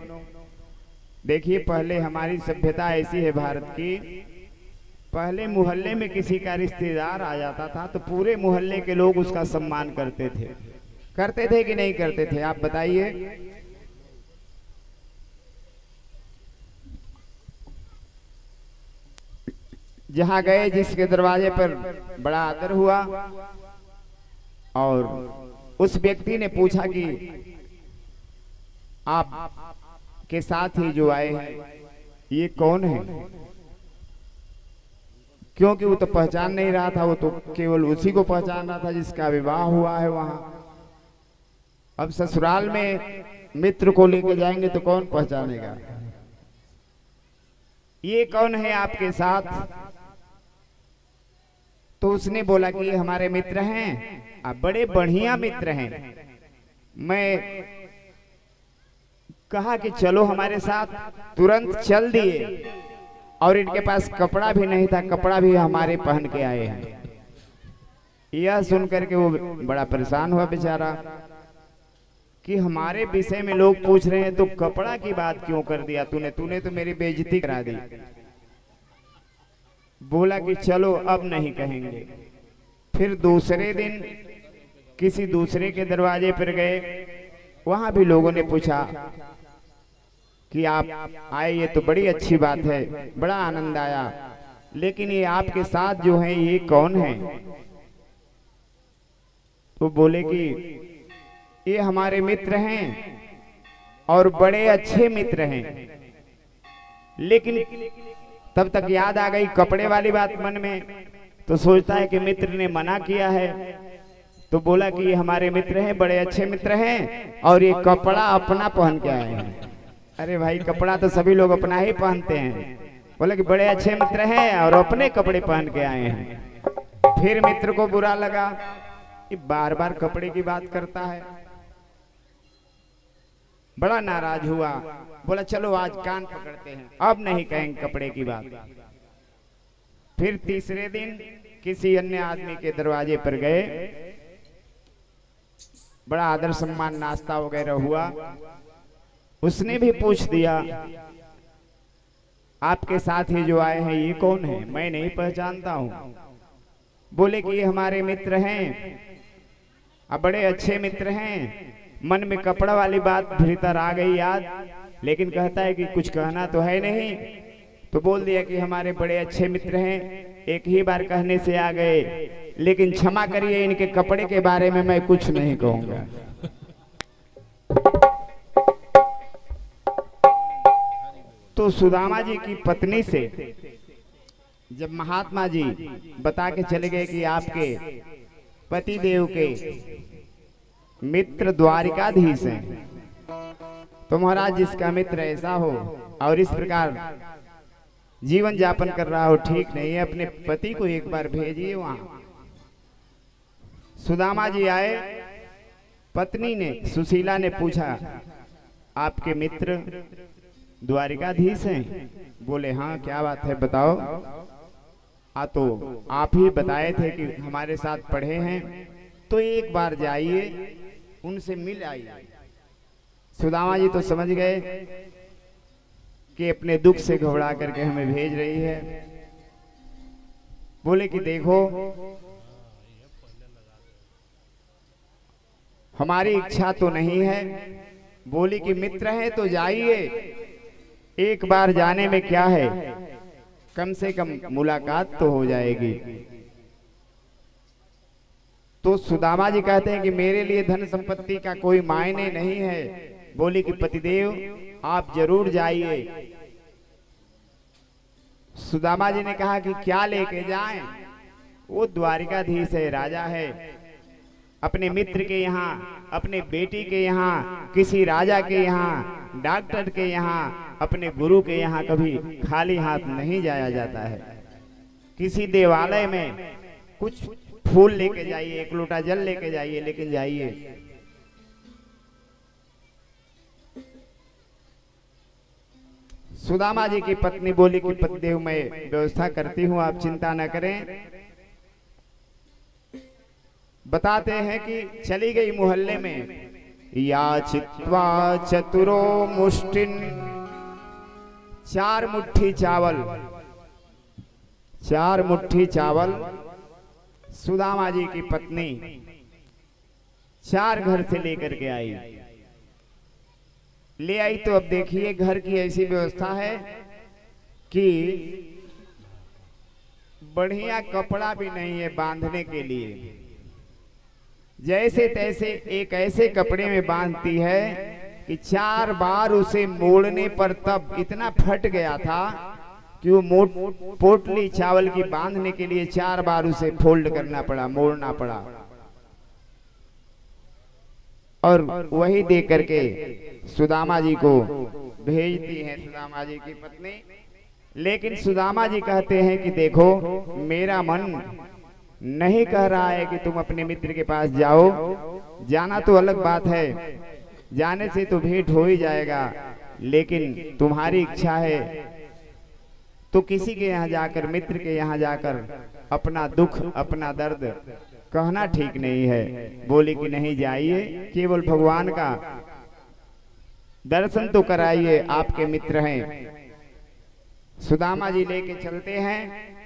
देखिए, पहले हमारी सभ्यता ऐसी है भारत की, पहले मोहल्ले में किसी का रिश्तेदार आ जाता था तो पूरे मोहल्ले के लोग उसका सम्मान करते थे कि नहीं करते थे, आप बताइए। जहां गए, जिसके दरवाजे पर बड़ा आदर हुआ, और उस व्यक्ति ने पूछा कि आप के साथ ही जो आए हैं ये कौन है, क्योंकि वो तो पहचान नहीं रहा था, वो तो केवल उसी को पहचान रहा था जिसका विवाह हुआ है वहां। अब ससुराल में मित्र को लेके जाएंगे तो कौन पहचानेगा, ये कौन है आपके साथ। तो उसने बोला कि ये हमारे मित्र हैं, आप बड़े बढ़िया मित्र हैं। मैं कहा कि चलो हमारे साथ, तुरंत चल दिए। और इनके पास कपड़ा भी नहीं था, कपड़ा भी हमारे पहन के आए हैं। यह सुनकर के वो बड़ा परेशान हुआ बेचारा। कि हमारे विषय में लोग पूछ रहे हैं तो कपड़ा की बात क्यों कर दिया तूने? तूने तो मेरी बेइज्जती करा दी। बोला कि चलो अब नहीं कहेंगे। फिर दूसरे दिन किसी दूसरे के दरवाजे पर गए, वहां भी लोगों ने पूछा कि आप आए, ये तो बड़ी अच्छी बात है, बड़ा आनंद आया, लेकिन ये आपके साथ जो है ये कौन है? तो बोले कि ये हमारे मित्र हैं और बड़े अच्छे मित्र हैं। लेकिन तब तक याद आ गई कपड़े वाली बात मन में, तो सोचता है कि मित्र ने मना किया है, तो बोला कि ये हमारे मित्र हैं, बड़े अच्छे मित्र हैं और ये कपड़ा अपना पहन के आए हैं। अरे भाई, कपड़ा तो सभी लोग अपना ही पहनते हैं। बोला कि बड़े अच्छे मित्र हैं और अपने कपड़े पहन के आए हैं। फिर मित्र को बुरा लगा कि बार बार कपड़े की बात करता है, बड़ा नाराज हुआ। बोला चलो आज कान पकड़ते हैं, अब नहीं कहेंगे कपड़े की बात। फिर तीसरे दिन किसी अन्य आदमी के दरवाजे पर गए, बड़ा आदर सम्मान नाश्ता वगैरह हुआ। उसने भी पूछ दिया आपके साथ ही जो आए हैं ये कौन है? मैं नहीं पहचानता हूं। बोले कि ये हमारे मित्र हैं, अब बड़े अच्छे मित्र हैं। मन में कपड़ा वाली बात भीतर आ गई याद, लेकिन कहता है कि कुछ कहना तो है नहीं, तो बोल दिया कि हमारे बड़े अच्छे मित्र हैं। एक ही बार कहने से आ गए, लेकिन क्षमा करिए इनके कपड़े के बारे में मैं कुछ नहीं कहूंगा। तो सुदामा जी की पत्नी से जब महात्मा जी बता के चले गए कि आपके पति देव के मित्र द्वारिकाधीश हैं, तो महाराज जिसका मित्र ऐसा हो और इस प्रकार जीवन यापन कर रहा हो ठीक नहीं है, अपने पति को एक बार भेजिए वहां। सुदामा जी आए, पत्नी ने सुशीला ने पूछा आपके मित्र द्वारिकाधीश हैं? बोले हाँ, क्या बात है बताओ। तो आप ही बताए थे कि हमारे साथ पढ़े हैं, तो एक बार जाइए उनसे मिल आइए। सुदामा जी तो समझ गए कि अपने दुख से घबरा करके हमें भेज रही है। बोले कि देखो हमारी इच्छा तो नहीं है। बोली कि मित्र है तो जाइए, एक बार जाने में क्या है, कम से कम मुलाकात तो हो जाएगी। तो सुदामा जी कहते हैं कि मेरे लिए धन संपत्ति का कोई मायने नहीं है। बोली कि पतिदेव आप जरूर जाइए। सुदामा जी ने कहा कि क्या लेके जाएं? वो द्वारिकाधीश है, राजा है, अपने मित्र के यहाँ, अपने बेटी के यहाँ, किसी राजा के यहाँ, डॉक्टर के यहाँ, अपने गुरु के यहाँ कभी खाली हाथ नहीं जाया जाता है। किसी देवालय में कुछ फूल लेके जाइए, एक लोटा जल लेके जाइए, लेकिन जाइए। सुदामा जी की पत्नी बोली कि पतिदेव मैं व्यवस्था करती हूँ, आप चिंता न करें। बताते हैं कि चली गई मोहल्ले में, याचित्वा चतुरो मुष्टिन, 4 मुट्ठी चावल, 4 मुट्ठी चावल सुदामा जी की पत्नी 4 घर से लेकर के आई। ले आई तो अब देखिए घर की ऐसी व्यवस्था है कि बढ़िया कपड़ा भी नहीं है बांधने के लिए। जैसे तैसे एक ऐसे कपड़े में बांधती है कि 4 बार उसे मोड़ने पर तब इतना फट गया था कि वो पोटली चावल की बांधने के लिए 4 बार उसे फोल्ड करना पड़ा, मोड़ना पड़ा। और वही दे करके सुदामा जी को भेजती है सुदामा जी की पत्नी। लेकिन सुदामा जी कहते हैं कि देखो मेरा मन नहीं कह रहा है कि तुम अपने मित्र के पास जाओ। जाना तो अलग बात है, जाने से तो भेंट हो ही जाएगा, लेकिन तुम्हारी इच्छा है तो किसी के यहाँ जाकर, मित्र के यहाँ जाकर अपना दुख, अपना दर्द कहना ठीक नहीं है। बोले कि नहीं जाइए, केवल भगवान का दर्शन तो कराइए, आपके मित्र हैं। सुदामा जी लेके चलते हैं।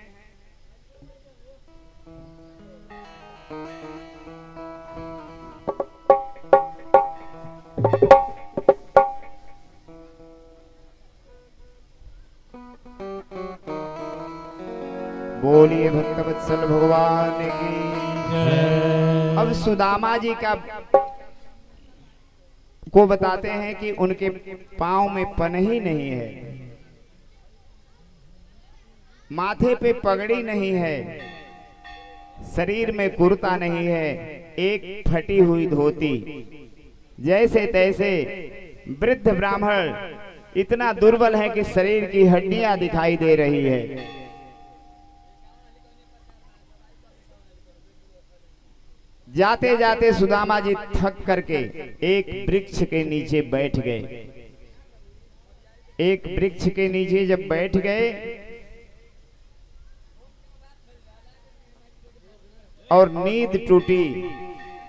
बोलिए भक्तवत्सल भगवान की। अब सुदामा जी का को बताते हैं कि उनके पांव में पनही नहीं है, माथे पे पगड़ी नहीं है, शरीर में कुर्ता नहीं है, एक फटी हुई धोती। जैसे तैसे वृद्ध ब्राह्मण इतना दुर्बल है कि शरीर की हड्डियां दिखाई दे रही है। जाते जाते सुदामा जी थक करके एक वृक्ष के नीचे बैठ गए। एक वृक्ष के नीचे जब बैठ गए और नींद टूटी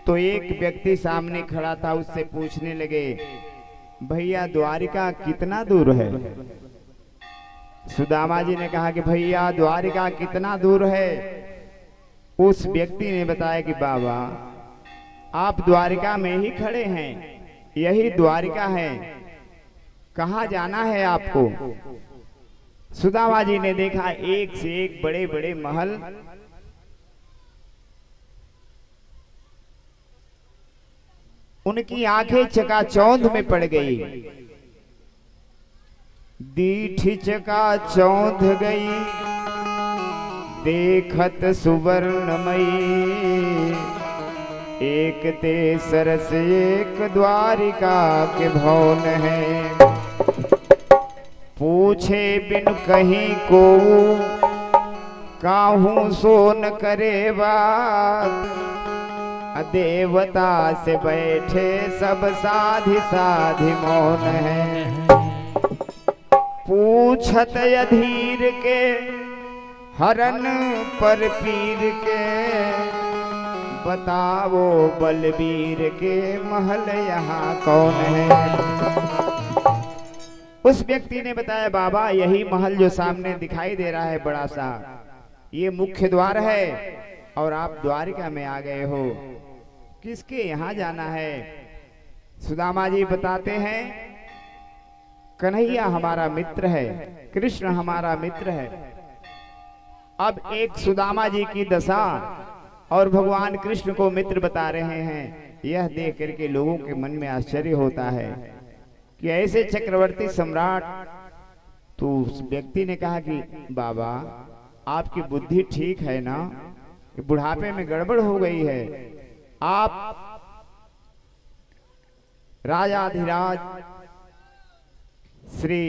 तो एक व्यक्ति सामने खड़ा था, उससे पूछने लगे, भैया द्वारिका कितना दूर है? सुदामा जी ने कहा कि भैया द्वारिका कितना दूर है? उस व्यक्ति ने बताया कि बाबा आप द्वारिका में ही खड़े हैं, यही द्वारिका है, कहाँ जाना है आपको? सुदामा जी ने देखा एक से एक बड़े बड़े महल, उनकी आंखें चकाचौंध में पड़ गई। दीठ चकाचौंध गई देखत सुवर्णमयी, एक ते सरस एक द्वारिका के भवन है। पूछे बिन कहीं को काहू सो न करे बात, देवता से बैठे सब साधि साधि मौन है। पूछत अधीर के हरन पर पीर के, बताओ बलबीर के महल यहाँ कौन है? उस व्यक्ति ने बताया बाबा यही महल जो सामने दिखाई दे रहा है बड़ा सा, ये मुख्य द्वार है और आप द्वारिका में आ गए हो, किसके यहाँ जाना है? सुदामा जी बताते हैं कन्हैया हमारा मित्र है, कृष्ण हमारा मित्र है। अब एक सुदामा जी की दशा और भगवान कृष्ण को मित्र बता रहे हैं, यह देख करके लोगों के मन में आश्चर्य होता है कि ऐसे चक्रवर्ती सम्राट। तो उस व्यक्ति ने कहा कि बाबा आपकी बुद्धि ठीक है ना, बुढ़ापे में गड़बड़ हो गई है, आप राजाधिराज श्री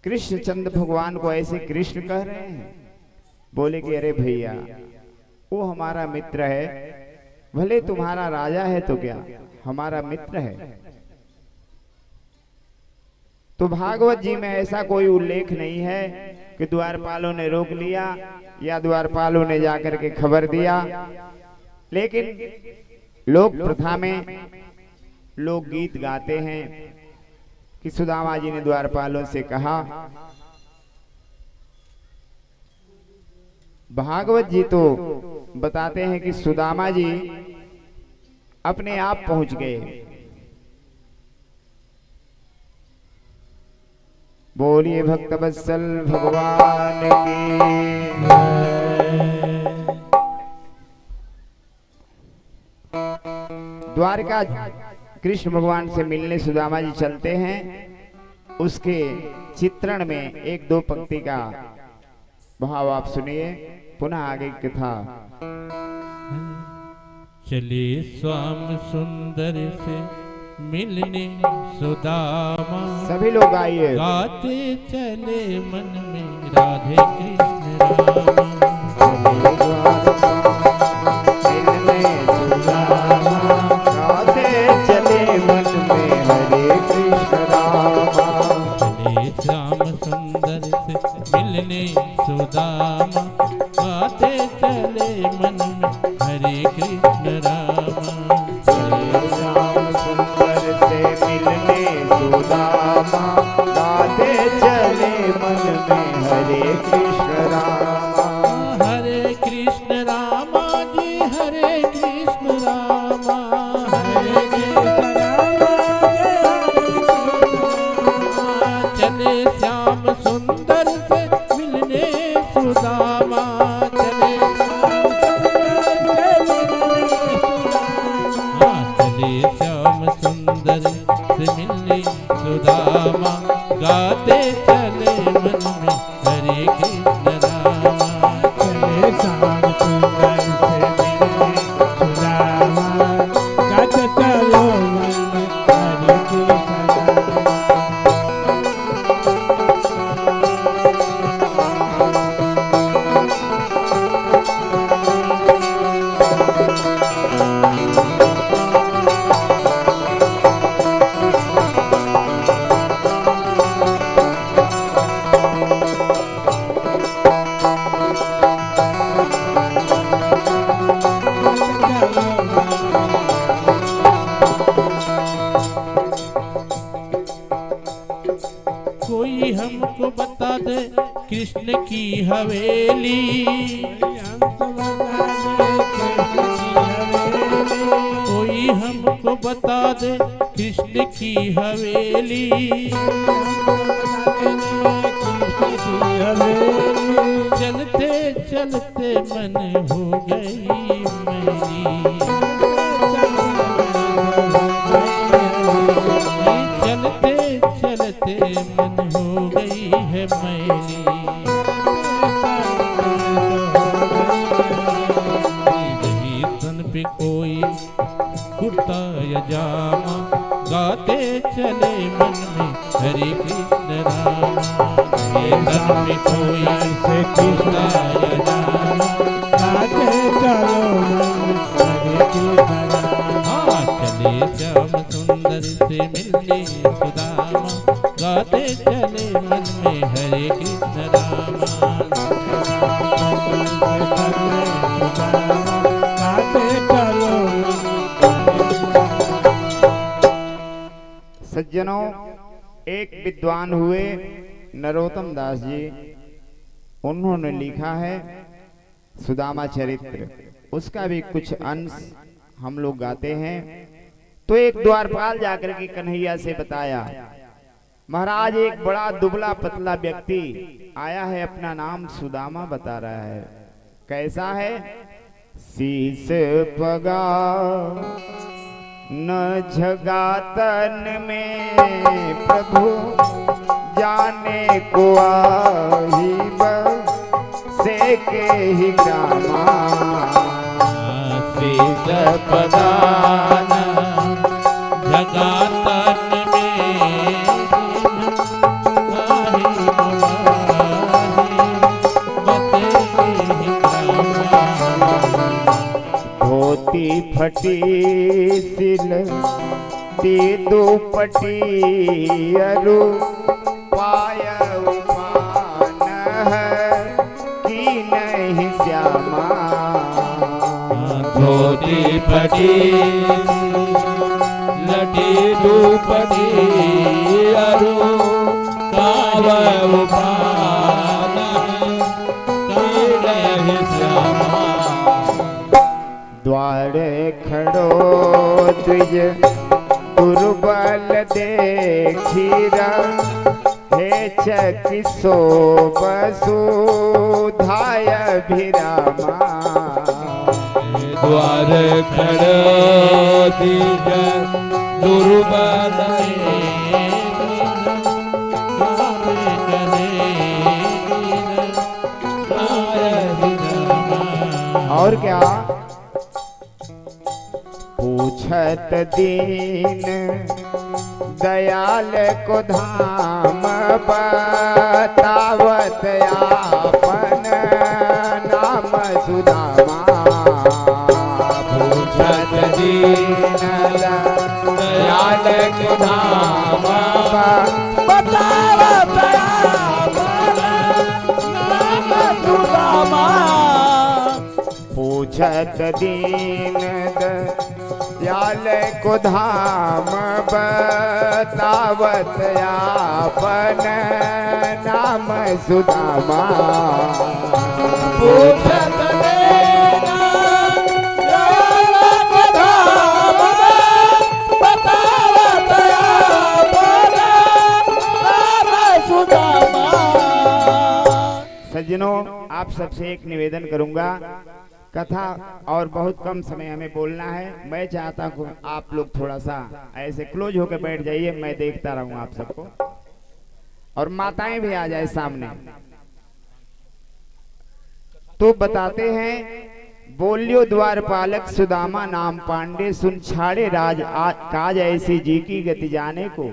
कृष्णचंद्र भगवान को ऐसे कृष्ण कह रहे हैं? बोले कि अरे भैया वो हमारा मित्र है, भले तुम्हारा राजा है तो क्या, हमारा मित्र है। तो भागवत जी में ऐसा कोई उल्लेख नहीं है कि द्वारपालों ने रोक लिया या द्वारपालों ने जाकर के खबर दिया, लेकिन लोक प्रथा में लोग गीत गाते हैं कि सुदामा जी ने द्वारपालों से कहा। भागवत जी तो बताते हैं कि सुदामा जी अपने आप पहुंच गए। बोलिए भक्तवत्सल भगवान की। द्वारका कृष्ण भगवान से मिलने सुदामा जी चलते हैं। उसके चित्रण में एक दो पंक्ति का भाव आप सुनिए, पुनः आगे कथा। चले स्वाम सुंदर से मिलने सुदामा, सभी लोग आइए। गाते चले मन में राधे कृष्ण रामा, मिलने सुदामा, गाते चले मन में हरे कृष्ण रामा। चले श्याम सुंदर से मिलने सुदामा, गाते चले हरे कृष्ण रामा। श्याम सुंदर से मिलने सुदामा गाते चले मन में हरे कृष्ण रामा। हरे कृष्ण रामा जी हरे कृष्ण रामा। हरे कृष्ण रामा चले श्याम सुंदर से मिलने सुदामा। चले श्याम सुंदर से मिलने सुदामा गाते चले मन में हरे कृष्ण रामा। चले श्याम सुंदर से मिलने सुदामा गाते चलो मन में हरे कृष्ण रामा। कोई हमको बता दे कृष्ण की हवेली। कोई हमको बता दे कृष्ण की हवेली। चलते चलते मन हो गई मेरी। चलते चलते मन हो गई है मैली। रही तन पे कोई कुर्ता यजामा गाते चले मन में हरे कृष्ण रामा। रही तन पे कोई से कुर्ता यजामा गाते चलो मन में हरे कृष्ण रामा। चले श्याम सुंदर से मिलने सुदामा गाते चले मन में हरे कृष्ण रामा। गाते चलो सज्जनों, एक विद्वान हुए नरोत्तम दास जी, उन्होंने लिखा है सुदामा चरित्र। उसका भी कुछ अंश हम लोग गाते हैं। तो एक द्वारपाल जाकर के कन्हैया से बताया, महाराज एक बड़ा दुबला पतला व्यक्ति आया है, अपना नाम सुदामा बता रहा है। कैसा है? शीस पगा न झगातन में प्रभु जाने को आही से के ही ग्रामा। शीस पदान जगातन धोती फटी सिल ती दुपटी अरु पाय उपान है कि नहीं श्यामा। धोती फटी लटी दुपटी अरु काव उपान कि नहीं श्यामा। द्वार खड़ो द्विज दुर्बल देखीरा हे चकिसो वसुधाय भिरामा। द्वार खड़ो द्विज दुर्बल और क्या? पूछत दीन दयाल को धाम बतावत आपन नाम सुदामा। पूछत दीन दयाल को धाम बतावत आपन नाम सुदामा। पूछत दीन दयाल को धाम बतावत आपन नाम सुदामा। पूछत लेना दयाल को धाम बतावत आपन नाम सुदामा। सज्जनों, आप सबसे एक निवेदन करूंगा, कथा और बहुत कम समय हमें बोलना है। मैं चाहता हूँ आप लोग थोड़ा सा ऐसे क्लोज होकर बैठ जाइए, मैं देखता रहूं आप सबको, और माताएं भी आ जाए सामने। तो बताते हैं, बोलियो द्वारपालक सुदामा नाम पांडे, सुन छाड़े राज काज ऐसी जी की गति जाने को।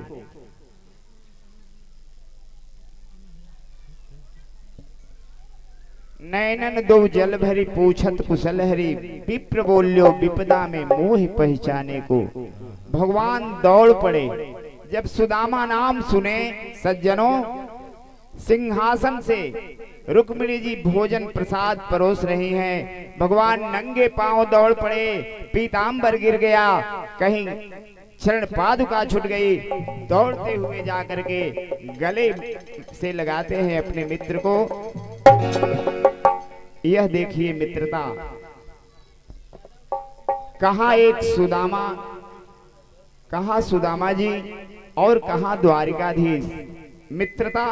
नैनन दो जल भरी पूछत कुशल हरी, विप्र बोल्यो विपदा में मोह पहचाने को। भगवान दौड़ पड़े जब सुदामा नाम सुने। सज्जनों, सिंहासन से रुक्मिणी जी भोजन प्रसाद परोस रही हैं। भगवान नंगे पांव दौड़ पड़े, पीतांबर गिर गया, कहीं चरण पादुका छूट गई। दौड़ते हुए जाकर के गले से लगाते हैं अपने मित्र को। यह देखिए मित्रता, कहां एक सुदामा, कहां सुदामा जी और कहां द्वारिकाधीश। मित्रता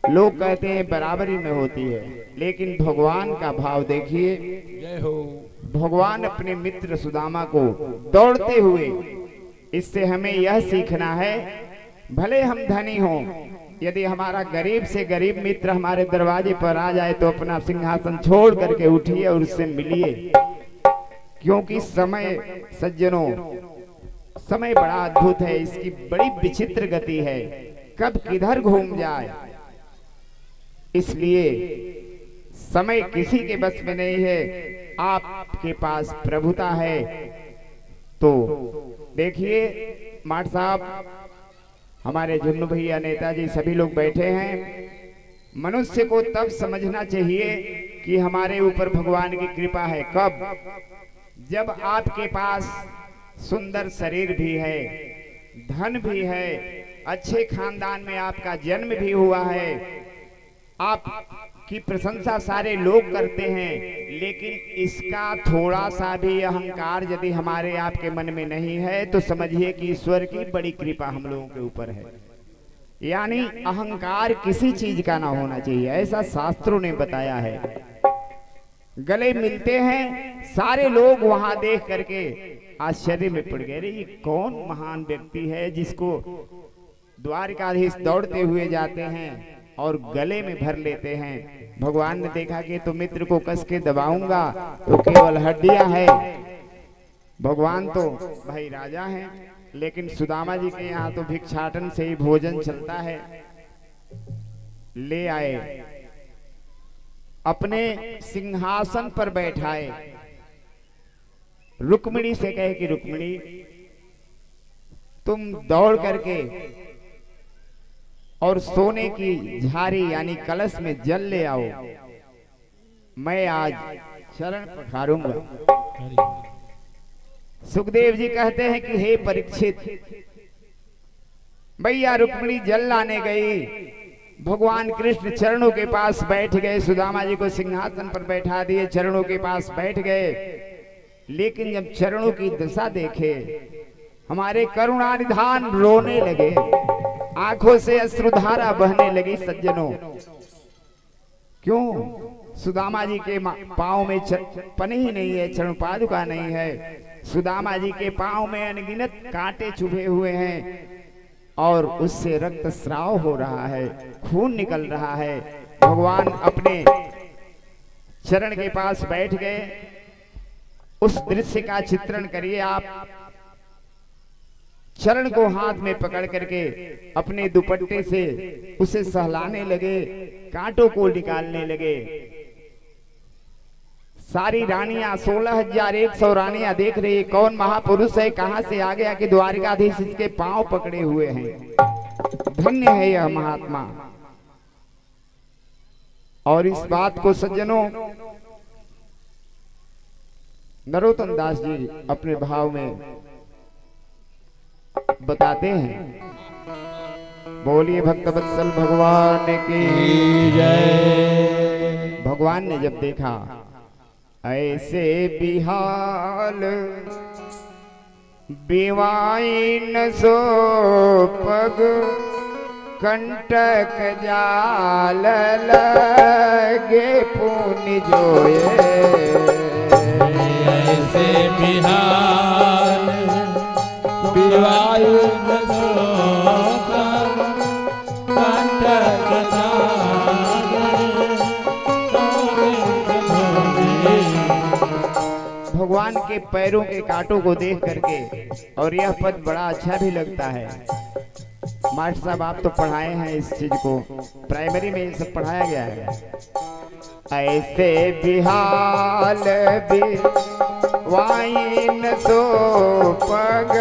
लोग कहते हैं बराबरी में होती है, लेकिन भगवान का भाव देखिए। जय हो। भगवान अपने मित्र सुदामा को दौड़ते हुए, इससे हमें यह सीखना है, भले हम धनी हों, यदि हमारा गरीब से गरीब मित्र हमारे दरवाजे पर आ जाए तो अपना सिंहासन छोड़ करके उठिए और उससे मिलिए। क्योंकि समय, सज्जनों, समय बड़ा अद्भुत है, इसकी बड़ी विचित्र गति है, कब किधर घूम जाए। इसलिए समय किसी के बस में नहीं है, आपके पास प्रभुता है। तो देखिए माट साहब, हमारे झुन्नू भैया, नेताजी, सभी लोग बैठे हैं। मनुष्य को तब समझना चाहिए कि हमारे ऊपर भगवान की कृपा है। कब? जब आपके पास सुंदर शरीर भी है, धन भी है, अच्छे खानदान में आपका जन्म भी हुआ है, आपकी प्रशंसा सारे लोग करते हैं, लेकिन इसका थोड़ा सा भी अहंकार यदि हमारे आपके मन में नहीं है तो समझिए कि ईश्वर की बड़ी कृपा हम लोगों के ऊपर है। यानी अहंकार किसी चीज का ना होना चाहिए, ऐसा शास्त्रों ने बताया है। गले मिलते हैं, सारे लोग वहां देख करके आश्चर्य में पड़ गए, ये कौन महान व्यक्ति है जिसको द्वारिकाधीश दौड़ते हुए जाते हैं और गले में भर लेते हैं। भगवान ने देखा कि तो मित्र को कस के दबाऊंगा तो केवल हड्डियां है। भगवान तो भाई राजा हैं, लेकिन सुदामा जी के यहाँ तो भिक्षाटन से ही भोजन चलता है। ले आए, अपने सिंहासन पर बैठाए, रुक्मिणी से कहे कि रुक्मिणी तुम दौड़ करके और सोने की झारी यानी कलश में जल ले आओ, मैं आज शरण पखारूंगा। सुखदेव जी कहते हैं कि हे परीक्षित, भैया रुक्मिणी जल लाने गई, भगवान कृष्ण चरणों के पास बैठ गए, सुदामा जी को सिंहासन पर बैठा दिए, चरणों के पास बैठ गए, लेकिन जब चरणों की दशा देखे हमारे करुणानिधान रोने लगे, आंखों से अश्रुधारा बहने लगी। सज्जनों, क्यों? सुदामा जी के पांव में पनी ही नहीं है, चरण पादुका नहीं है, सुदामा जी के पांव में अनगिनत कांटे चुभे हुए हैं और उससे रक्त स्राव हो रहा है, खून निकल रहा है। भगवान अपने चरण के पास बैठ गए। उस दृश्य का चित्रण करिए आप। चरण को हाथ में पकड़ करके अपने दुपट्टे से उसे सहलाने लगे, कांटों को निकालने लगे। सारी रानियां 16,100 रानियां देख रही, कौन महापुरुष है, कहां से आ गया कि द्वारिकाधीश इसके पांव पकड़े हुए हैं। धन्य है यह महात्मा। और इस बात को सज्जनों नरोत्तम दास जी अपने भाव में बताते हैं। बोलिए भक्तवत्सल भगवान की जय। भगवान ने जब देखा ऐसे बिहाल बिवाई न सो पग कंटक जाल लगे पुनि जोए। ऐसे बिहार बिवायु भगवान के पैरों के कांटों को देख करके, और यह पद बड़ा अच्छा भी लगता है। मास्टर साहब आप तो पढ़ाए हैं इस चीज को, प्राइमरी में ये सब पढ़ाया गया है। ऐसे बिहाल बिवाइन सो पग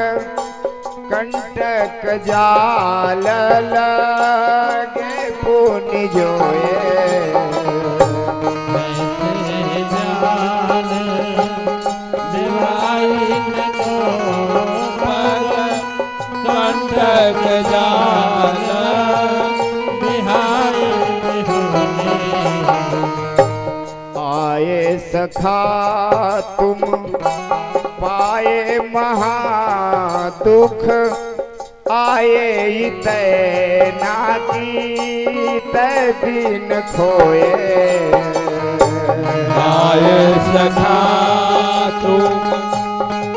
कंटक जाल लगे पुनि जोए। आए सखा तुम पाए महा दुख आए नाती दिन खोए। आए सखा तुम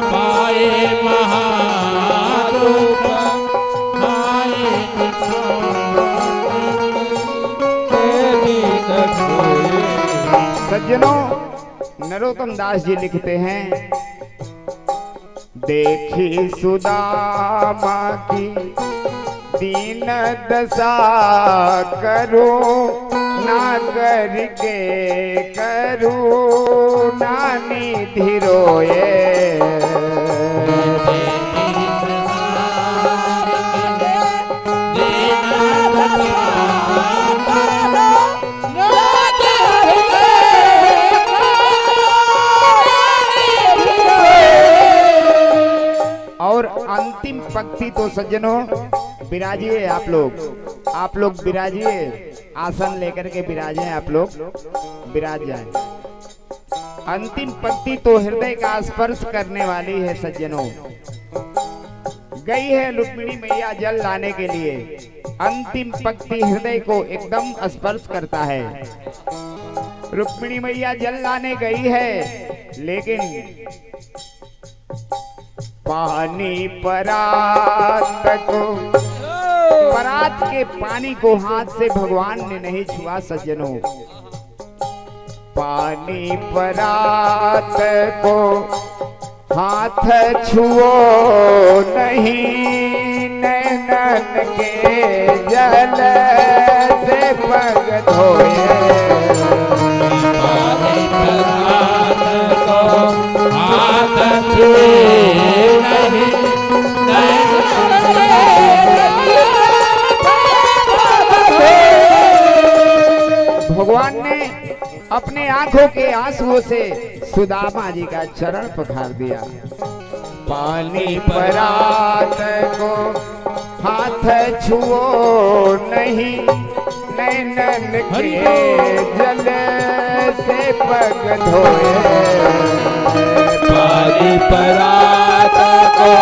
पाए महादुख आए सज्जनों, नरोत्तम दास जी लिखते हैं, देखी सुदामा की दीन दशा करो ना करके करू नानी धीरोए। और अंतिम पंक्ति तो सज्जनों विराजिए, आप लोग विराजिए, आसन लेकर के विराजे, आप लोग विराज जाएं। अंतिम पंक्ति तो हृदय का स्पर्श करने वाली है सज्जनों। गई है रुक्मिणी मैया जल लाने के लिए, अंतिम पंक्ति हृदय को एकदम स्पर्श करता है। रुक्मिणी मैया जल लाने गई है, लेकिन पानी परात को, परात के पानी को हाथ से भगवान ने नहीं छुआ सज्जनों। पानी परात को हाथ छुओ नहीं, नैनन के जल से पग धोए। पानी परात को हाथ छुए भगवान ने अपने आंखों के आंसुओं से सुदामा जी का चरण पखार दिया। पानी परात को हाथ छुओ नहीं, नैनन के जल से पग धोए। पानी परात को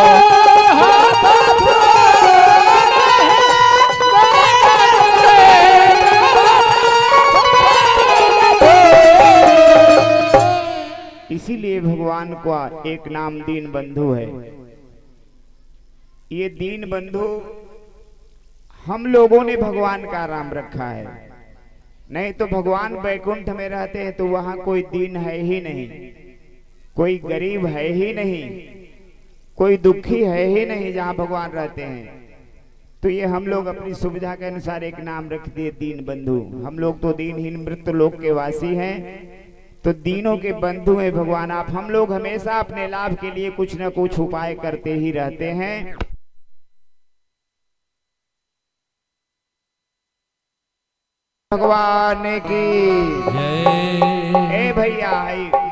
इसीलिए भगवान का एक नाम दीन बंधु है। ये दीन बंधु हम लोगों ने भगवान का नाम रखा है, नहीं तो भगवान वैकुंठ में रहते हैं तो वहां कोई दीन है ही नहीं, कोई गरीब है ही नहीं, कोई दुखी है ही नहीं जहां भगवान रहते हैं। तो ये हम लोग अपनी सुविधा के अनुसार एक नाम रख दिए दीन बंधु। हम लोग तो दीनहीन मृत्यु लोक के वासी हैं, तो दीनों के बंधु हैं भगवान आप। हम लोग हमेशा अपने लाभ के लिए कुछ न कुछ उपाय करते ही रहते हैं। भगवान की जय। ए भैया,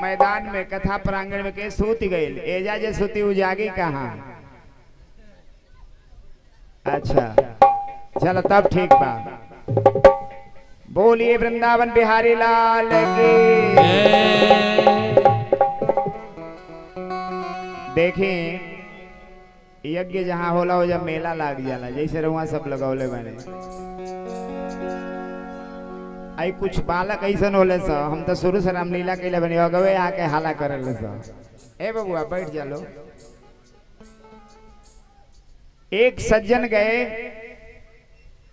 मैं मैदान में कथा प्रांगण में के सूती गई एजा जे सूती उजागी कहाँ। अच्छा चलो तब ठीक बा। बोलिए वृंदावन बिहारी लाल की। देखें यज्ञ जहाँ होला हो जब मेला लाग जाला जैसे रुआ सब लगौले बने आई कुछ बालक ऐसा होले सा हम तो शुरू से रामलीला कैले बनी अगवे आके हाला करले सा। ए बबुआ बैठ जा लो। एक सज्जन गए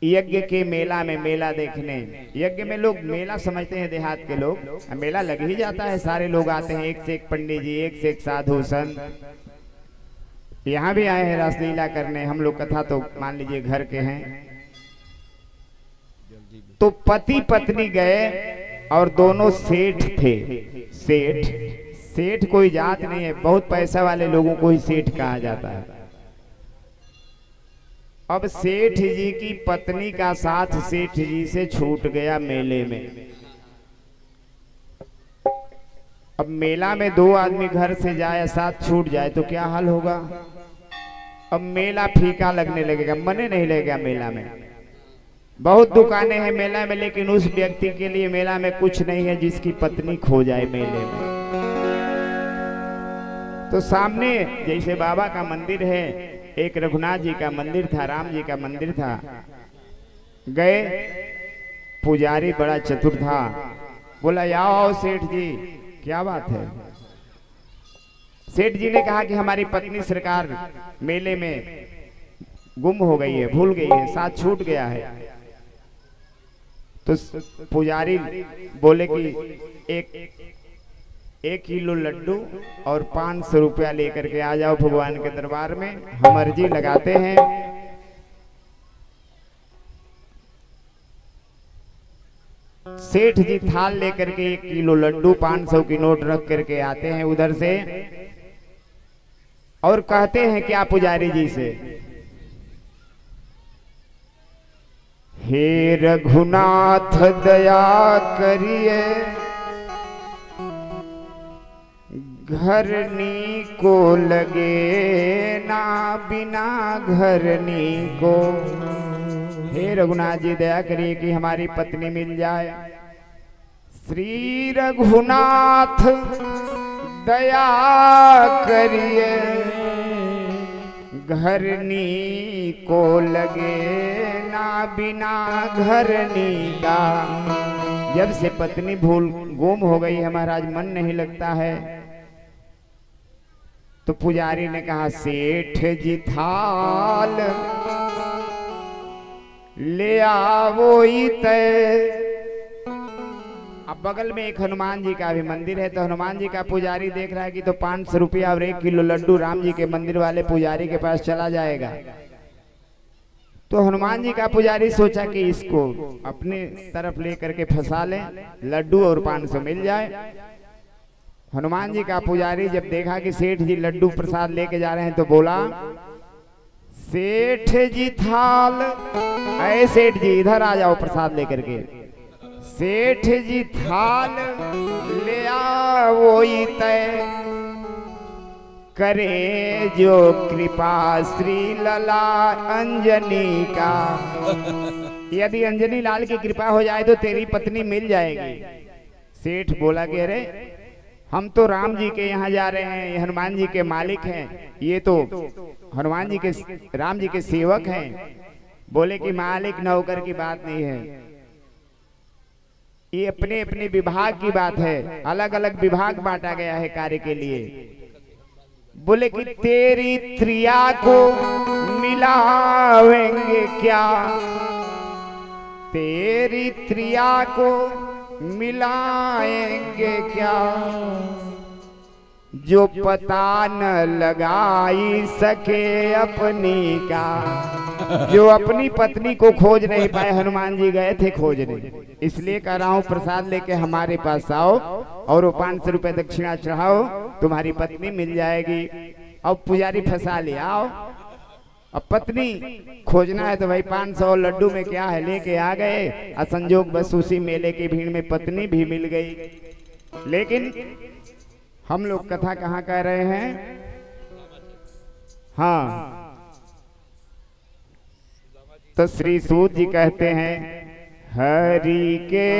यज्ञ के मेला में मेला देखने। यज्ञ में लोग मेला समझते हैं देहात के लोग, मेला लग ही जाता है, सारे लोग आते हैं, एक से एक पंडित जी, एक से एक साधु संत। यहाँ भी आए हैं रासलीला करने। हम लोग कथा तो मान लीजिए घर के हैं। तो पति पत्नी गए और दोनों सेठ थे। सेठ सेठ कोई जात नहीं है, बहुत पैसा वाले लोगों को ही सेठ कहा जाता है। अब सेठ जी की पत्नी का साथ सेठ जी से छूट गया मेले में। अब मेला में दो आदमी घर से जाए साथ छूट जाए तो क्या हाल होगा। अब मेला फीका लगने लगेगा, मने नहीं लगेगा मेला में। बहुत दुकानें हैं मेला में, लेकिन उस व्यक्ति के लिए मेला में कुछ नहीं है जिसकी पत्नी खो जाए मेले में। तो सामने जैसे बाबा का मंदिर है, एक रघुनाथ जी का मंदिर था, राम जी का मंदिर था। गए, पुजारी बड़ा चतुर था, बोला आओ सेठ जी, क्या बात है। सेठ जी ने कहा कि हमारी पत्नी सरकार मेले में गुम हो गई है, भूल गई है, साथ छूट गया है। तो पुजारी बोले कि एक किलो लड्डू और 500 रुपया लेकर के आ जाओ भगवान के दरबार में, हम अर्जी लगाते हैं। सेठ जी थाल लेकर के 1 किलो लड्डू 500 की नोट रख करके आते हैं उधर से और कहते हैं क्या पुजारी जी से, हे रघुनाथ दया करिए, घरनी को लगे ना बिना घरनी को। हे रघुनाथ जी दया करिए कि हमारी पत्नी मिल जाए। श्री रघुनाथ दया करिए, घरनी को लगे ना बिना घरनी का। जब से पत्नी भूल गुम हो गई है महाराज, मन नहीं लगता है। तो पुजारी ने कहा सेठ जी थाल ले आवो तय। अब बगल में एक हनुमान जी का भी मंदिर है, तो हनुमान जी का पुजारी देख रहा है कि तो 500 रुपया और 1 किलो लड्डू राम जी के मंदिर वाले पुजारी के पास चला जाएगा। तो हनुमान जी का पुजारी सोचा कि इसको अपने तरफ लेकर के फंसा लें, लड्डू और 500 मिल जाए। हनुमान जी का पुजारी जब देखा कि सेठ जी लड्डू प्रसाद लेके जा रहे हैं तो बोला, सेठ जी थाल, अरे सेठ जी इधर आ जाओ प्रसाद लेकर के। सेठ जी थाल ले आओ तय, करे जो कृपा श्री लला अंजनी का। यदि अंजनी लाल की कृपा हो जाए तो तेरी पत्नी मिल जाएगी। सेठ बोला कि अरे हम तो राम जी के यहाँ जा रहे हैं, ये हनुमान जी के मालिक हैं, ये तो हनुमान जी के राम जी के सेवक हैं। बोले कि मालिक नौकर की बात नहीं है, ये अपने अपने विभाग की बात है, अलग अलग विभाग बांटा गया है कार्य के लिए। बोले कि तेरी त्रिया को मिलावेंगे क्या, तेरी त्रिया को मिलाएंगे क्या, जो पता न लगाई सके अपनी का। जो अपनी पत्नी को खोज नहीं पाए, हनुमान जी गए थे खोजने, इसलिए कह रहा हूं प्रसाद लेके हमारे पास आओ और वो 500 रुपए दक्षिणा चढ़ाओ, तुम्हारी पत्नी मिल जाएगी। अब पुजारी फंसा लिया, आओ अब पत्नी खोजना है तो भाई 500 लड्डू में क्या है, लेके आ गए। असंजोग बस उसी मेले की भीड़ में पत्नी भी मिल गई। लेकिन हम लोग कथा कहाँ कह रहे हैं? हाँ, तो श्री सूत जी कहते हैं हरि के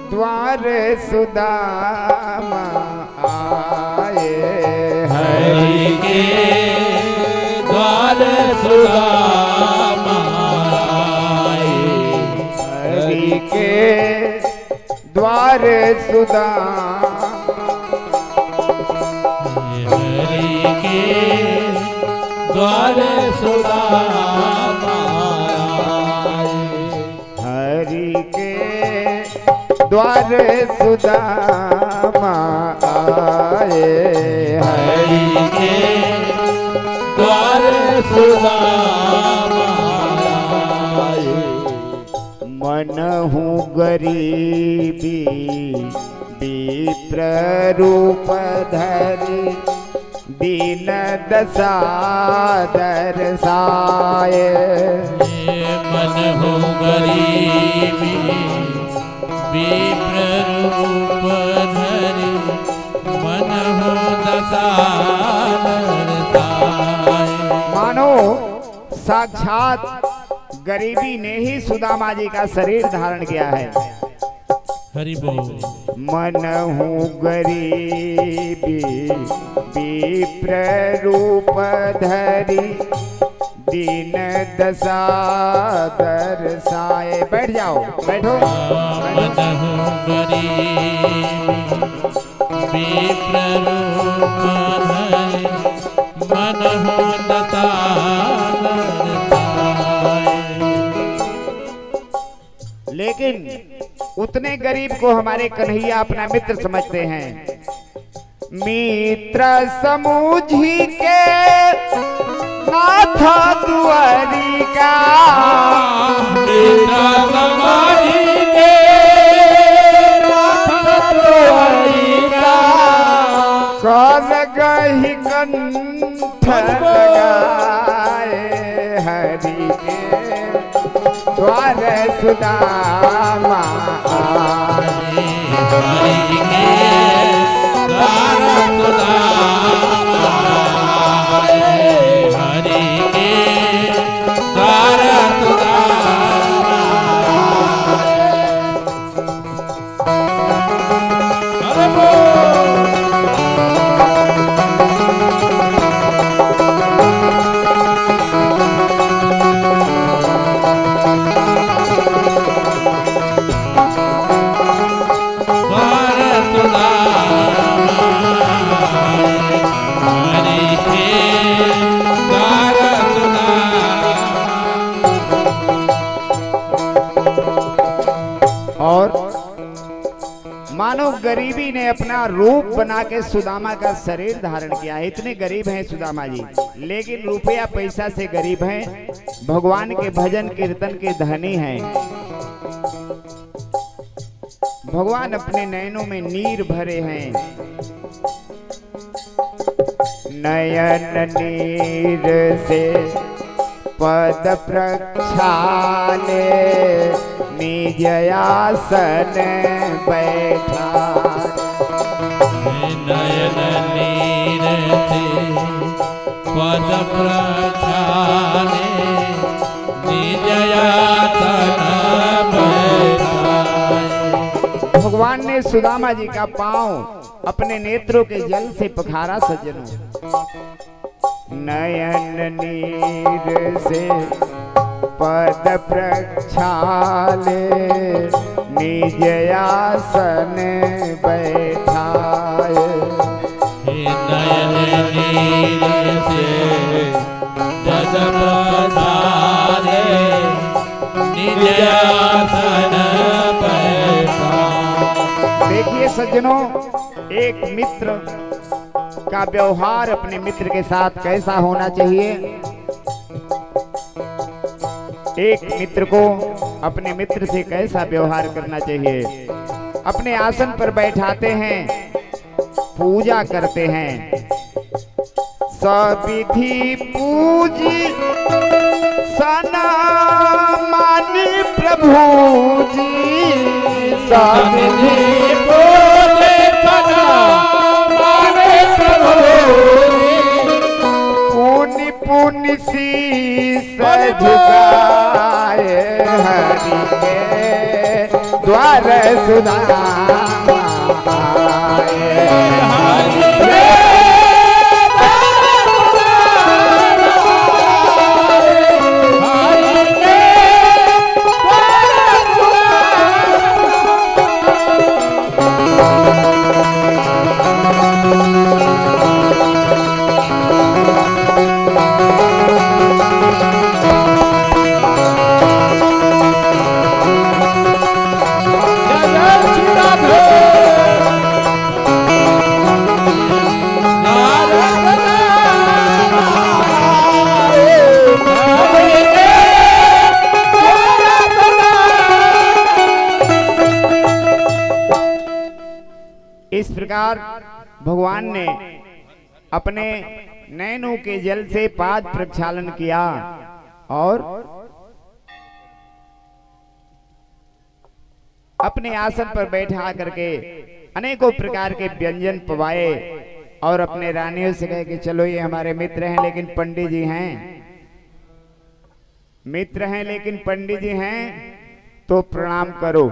द्वार सुदामा आए, हरि के द्वार सुदामा आए, हरि के द्वार सुदामा, हरि के द्वार सुदामा आए, हरि के द्वार सुदामा आए, हरि के द्वार सुदामा आए, मनहु गरीबी विप्र रूप धरि दीन दशा दर्शाए, मन हो गरीबी विप्र रूप धरि मन हो दशा दर्शाए। मानो साक्षात गरीबी ने ही सुदामा जी का शरीर धारण किया है। हरि बोल। मनहु गरीबी विप्र रूप धरि दीन दशा दर्शाए। बैठ जाओ, बैठो। मन हो गरीबी विप्र रूप धरि मन हो दशा दर्शाए। लेकिन उतने गरीब को हमारे कन्हैया अपना मित्र समझते हैं। मित्र समूझी के नाथ दुआरी का, मित्र समूझी के नाथ दुआरी का, कर गही कंठ लगाए हरि के द्वार सुदामा आए, हरि के द्वार सुदामा आए, हरि के द्वार सुदामा आए। हरि बोल। और मानो गरीबी ने अपना रूप बना के सुदामा का शरीर धारण किया। इतने गरीब हैं सुदामा जी, लेकिन रुपया पैसा से गरीब हैं, भगवान के भजन कीर्तन के धनी हैं। भगवान अपने नयनों में नीर भरे हैं। नयन नीर से पद प्रक्षाले निज आसन बैठा। नयन नीर से पद प्रक्षाले निज आसन बैठाए। भगवान ने सुदामा जी का पांव अपने नेत्रों के जल से पखारा सज्जनों। नयन नीर से पद प्रक्षाले निज आसन बैठाए। नयन नीर से पद प्रक्षाले निज आसन बैठाए। देखिए सज्जनों, एक मित्र का व्यवहार अपने मित्र के साथ कैसा होना चाहिए। एक मित्र को अपने मित्र से कैसा व्यवहार करना चाहिए। अपने आसन पर बैठाते हैं, पूजा करते हैं, सविधि पूजी सना मानी प्रभु जी। सविधि पूजी सदा मारे प्रभु पुण्य पुण्य शीस झुकाए हरि के द्वार सुधाए इस प्रकार भगवान ने अपने नैनों के जल से पाद प्रक्षालन किया और अपने आसन पर बैठा करके अनेकों प्रकार के व्यंजन पवाए और अपने रानियों से कहे कि चलो ये हमारे मित्र हैं लेकिन पंडित जी हैं, मित्र हैं लेकिन पंडित जी हैं तो प्रणाम करो।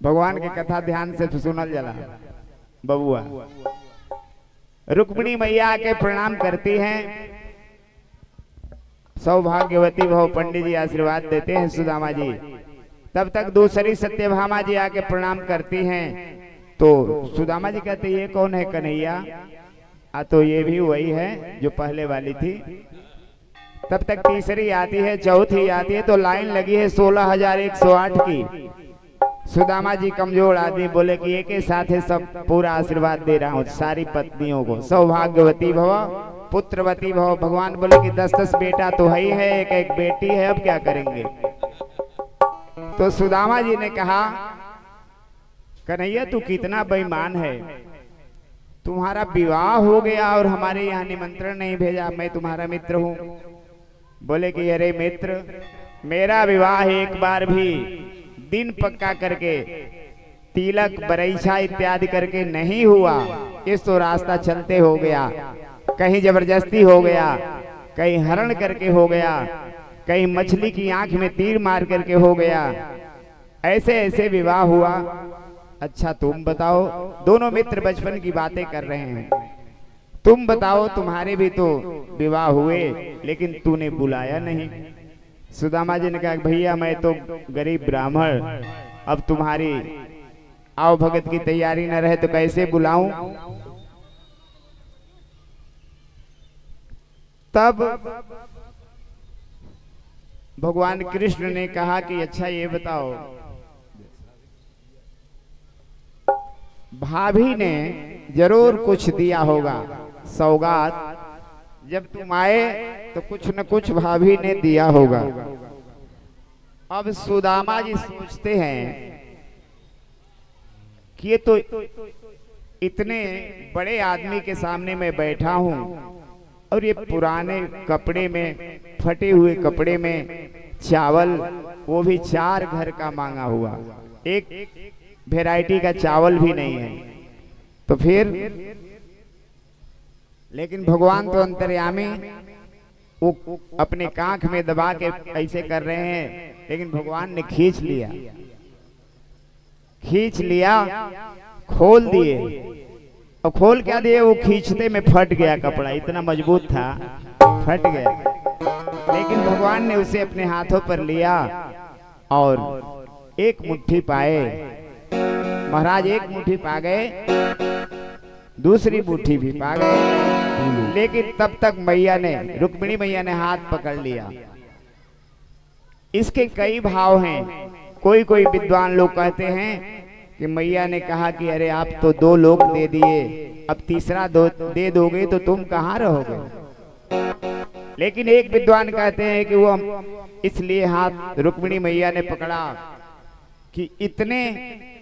भगवान की कथा ध्यान से सुनल जला बबुआ। रुक्मिणी मैया के प्रणाम करती हैं, सौभाग्यवती भव पंडित जी आशीर्वाद देते हैं सुदामा जी। तब तक दूसरी सत्यभामा जी आके प्रणाम करती हैं तो सुदामा जी कहते ये कौन है कन्हैया? तो ये भी वही है जो पहले वाली थी। तब तक तीसरी आती है, चौथी आती है, तो लाइन लगी है 16,108 की। सुदामा जी कमजोर आदमी बोले कि एक ही साथ है सब पूरा आशीर्वाद दे रहा हूँ सारी पत्नियों को, सौभाग्यवती भव पुत्रवती भव। भगवान बोले कि 10-10 बेटा तो है ही है, एक एक बेटी है, अब क्या करेंगे? तो सुदामा जी ने कहा कन्हैया तू कितना बेईमान है, तुम्हारा विवाह हो गया और हमारे यहाँ निमंत्रण नहीं भेजा, मैं तुम्हारा मित्र हूँ। बोले कि अरे मित्र, मेरा विवाह एक बार भी दिन पक्का करके तिलक बरईछा इत्यादि करके नहीं हुआ, इस तो रास्ता चलते हो गया, कहीं जबरदस्ती हो गया, कहीं हरण करके हो गया, कहीं मछली की आंख में तीर मार करके हो गया, ऐसे ऐसे विवाह हुआ। अच्छा तुम बताओ, दोनों मित्र बचपन की बातें कर रहे हैं, तुम बताओ तुम्हारे भी तो विवाह हुए लेकिन तूने बुलाया नहीं। सुदामा जी ने कहा भैया मैं तो गरीब ब्राह्मण, अब तुम्हारी आओ भगत की तैयारी न रहे तो कैसे बुलाऊं? तब भगवान कृष्ण ने कहा कि अच्छा ये बताओ, भाभी ने जरूर कुछ दिया होगा सौगात, जब तुम आए तो कुछ न कुछ भाभी ने दिया होगा। अब सुदामा जी सोचते हैं कि ये तो इतने बड़े आदमी के सामने मैं बैठा हूं और ये पुराने कपड़े में, फटे हुए कपड़े में, चावल वो भी 4 घर का मांगा हुआ, एक वैरायटी का चावल भी नहीं है। तो फिर लेकिन भगवान तो अंतर्यामी, वो अपने कांख में दबा के ऐसे कर रहे हैं, लेकिन भगवान ने खींच लिया, खोल दिए। अब खोल क्या दिए, वो खींचते में फट गया कपड़ा, इतना मजबूत था, फट गया। लेकिन भगवान ने उसे अपने हाथों पर लिया और एक मुट्ठी पाए। महाराज एक मुट्ठी पा गए, दूसरी मुट्ठी भी पा गए, लेकिन तब तक मैया ने, रुक्मिणी मैया ने हाथ पकड़ लिया। इसके कई भाव हैं। कोई कोई विद्वान लोग कहते हैं कि मैया ने कहा कि अरे आप तो 2 लोक दे दिए, अब तीसरा दे दोगे तो तुम कहाँ रहोगे? लेकिन एक विद्वान कहते हैं कि वो इसलिए हाथ रुक्मिणी मैया ने पकड़ा कि इतने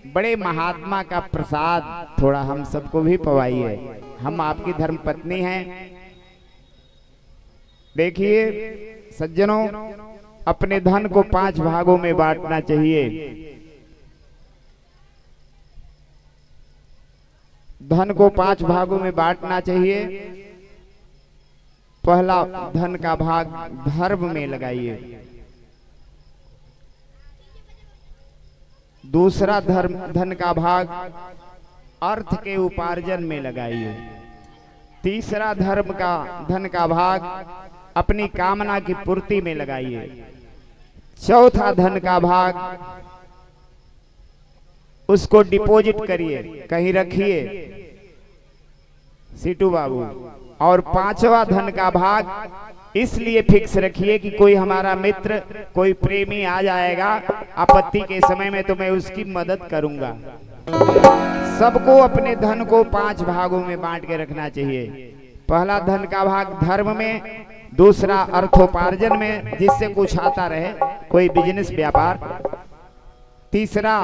बड़े महात्मा का प्रसाद थोड़ा हम सबको भी पवाइए, हम आपकी धर्म पत्नी हैं। देखिए सज्जनों, अपने धन को 5 भागों में बांटना चाहिए। धन को 5 भागों में बांटना चाहिए। पहला धन का भाग धर्म में लगाइए, दूसरा धन का भाग अर्थ के उपार्जन में लगाइए, तीसरा धन का भाग अपनी कामना की पूर्ति में लगाइए, चौथा धन का भाग उसको डिपॉजिट करिए, कहीं रखिए सीटू बाबू, और पांचवा धन का भाग इसलिए फिक्स रखिए कि कोई हमारा मित्र, कोई प्रेमी आ जाएगा आपत्ति के समय में तो मैं उसकी मदद करूंगा। सबको अपने धन को 5 भागों में बांट के रखना चाहिए। पहला धन का भाग धर्म में, दूसरा अर्थोपार्जन में जिससे कुछ आता रहे, कोई बिजनेस व्यापार, तीसरा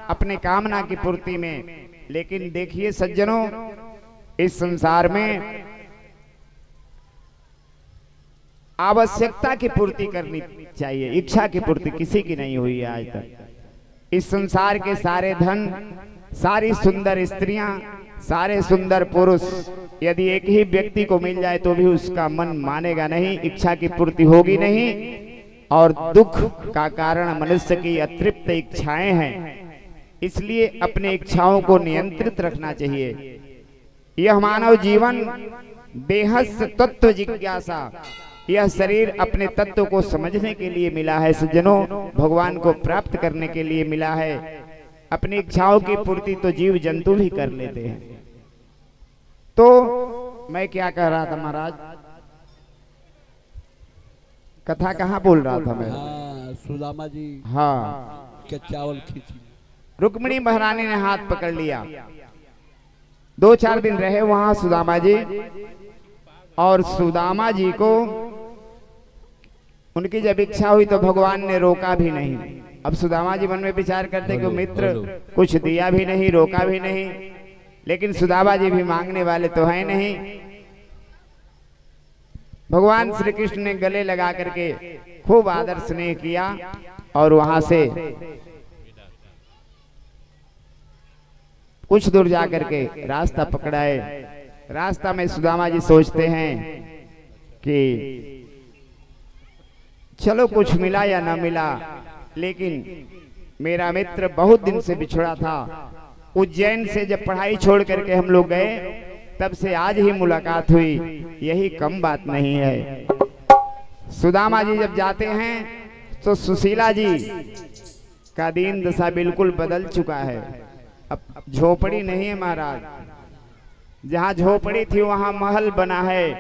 अपने कामना की पूर्ति में। लेकिन देखिए सज्जनों, इस संसार में आवश्यकता की पूर्ति करनी चाहिए, इच्छा की पूर्ति किसी की नहीं हुई है आज तक। इस संसार के सारे धन, सारी सुंदर स्त्रियां, सारे सुंदर पुरुष यदि एक ही व्यक्ति को मिल जाए तो भी उसका मन मानेगा नहीं, इच्छा की पूर्ति होगी नहीं, और दुख का कारण मनुष्य की अतृप्त इच्छाएं हैं। इसलिए अपने इच्छाओं को नियंत्रित रखना चाहिए। यह मानव जीवन बेहद तत्व जिज्ञासा, यह शरीर अपने तत्व को समझने के लिए मिला है सज्जनों, भगवान को प्राप्त करने के लिए मिला है। अपनी इच्छाओं की पूर्ति तो जीव जंतु भी कर लेते हैं। तो मैं क्या कह रहा था महाराज, कथा कहाँ बोल रहा था मैं? सुदामा जी हाँ, के चावल खींची, रुक्मिणी महारानी ने हाथ पकड़ लिया। 2-4 दिन रहे वहां सुदामा जी, और सुदामा जी को उनकी जब इच्छा हुई तो भगवान ने रोका भी नहीं। अब सुदामा जी मन में विचार करते कि मित्र कुछ दिया भी नहीं, रोका भी नहीं, लेकिन सुदामा जी भी मांगने वाले तो हैं नहीं। भगवान श्री कृष्ण ने गले लगा करके खूब आदर स्नेह किया और वहां से कुछ दूर जाकर के रास्ता पकड़ाए। रास्ता में सुदामा जी सोचते हैं कि चलो कुछ मिला या ना मिला, लेकिन मेरा मित्र बहुत दिन से बिछड़ा था। उज्जैन से जब पढ़ाई छोड़ करके हम लोग गए तब से आज ही मुलाकात हुई, यही कम बात नहीं है। सुदामा जी जब जाते हैं तो सुशीला जी का दीन दशा बिल्कुल बदल चुका है। अब झोपड़ी नहीं है महाराज, जहाँ झोपड़ी थी वहां महल बना है,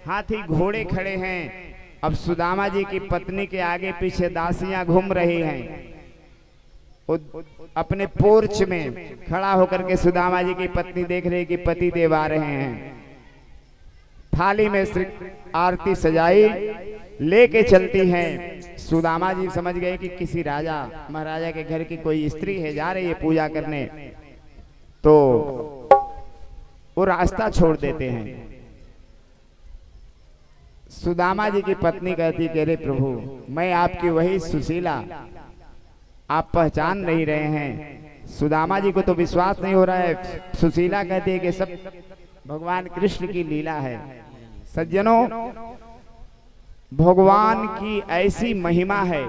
हाथी घोड़े खड़े हैं। अब सुदामा जी की पत्नी के आगे पीछे दासियां घूम रही हैं। अपने पोर्च में खड़ा होकर के सुदामा जी की पत्नी देख रही कि पति देव आ रहे हैं। थाली में आरती सजाई लेके चलती हैं। सुदामा जी समझ गए कि किसी राजा महाराजा के घर की कोई स्त्री है, जा रही है पूजा करने, तो वो रास्ता छोड़ देते हैं। सुदामा जी की पत्नी कहती कि अरे प्रभु, मैं आपकी वही सुशीला, आप पहचान नहीं रहे हैं। सुदामा जी को तो विश्वास नहीं हो रहा है। सुशीला कहती है कि सब भगवान कृष्ण की लीला है। सज्जनों, भगवान की ऐसी महिमा है,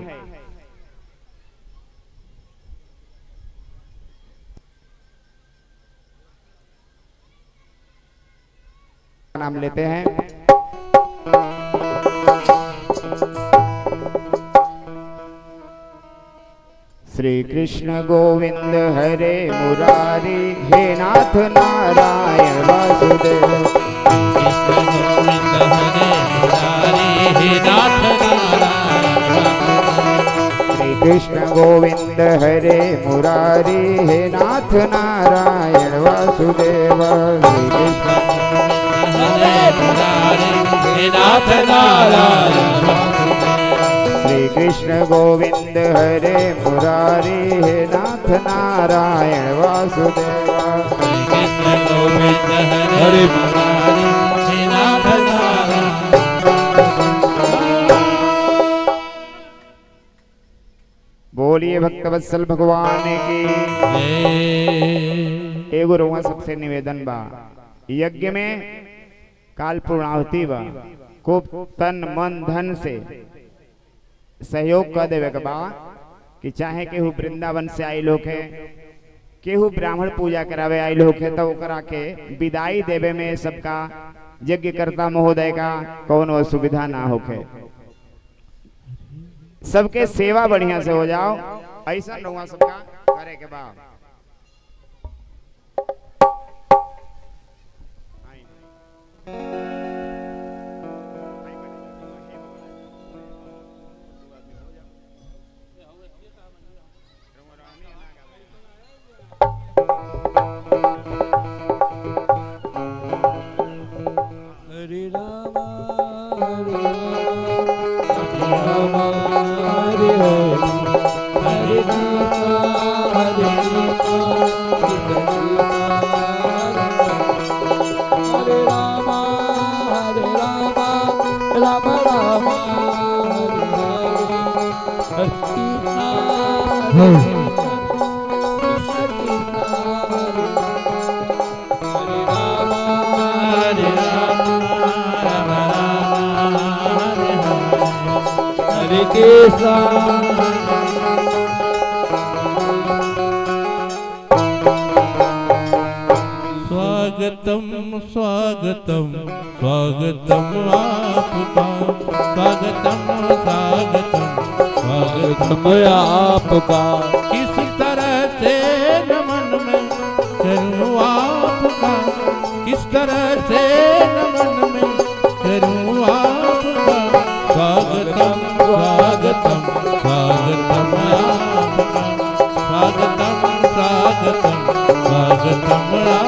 नाम लेते हैं। श्री कृष्ण गोविंद हरे मुरारी, हे नाथ नारायण वासुदेव। कृष्ण गोविंद हरे मुरारी, हे नाथ नारायण वासुदेव। श्री कृष्ण श्री कृष्ण गोविंद हरे मुरारी, हे नाथ नारायण वासुदेव। कृष्ण गोविंद हरे मुरारी, हे नाथ नारायण। बोलिए भक्तवत्सल भगवान की। एगो रउआ सबसे निवेदन बा, यज्ञ में काल पूर्णाहुति बा, खूब तन मन धन से सहयोग कर देवे के बा कि चाहे केहू वृंदावन से आई लोग है, केहू ब्राह्मण पूजा करावे आई लोग है, तो ओकरा के विदाई देवे में सबका यज्ञकर्ता महोदय का कौन असुविधा ना होके, सबके सेवा बढ़िया से हो जाओ, ऐसा रउआ सबका करे के बा। हरे राम हरे राम हरे राम हरे राम राम राम हरे कृष्णा स्वागतम स्वागतम स्वागतम आपका, स्वागतम स्वागतम स्वागतम आपका, किस तरह से नमन में करूं आपका, किस तरह से नमन में करूं आपका, स्वागतम स्वागतम स्वागतम आपका, स्वागतम स्वागतम स्वागतम आपका।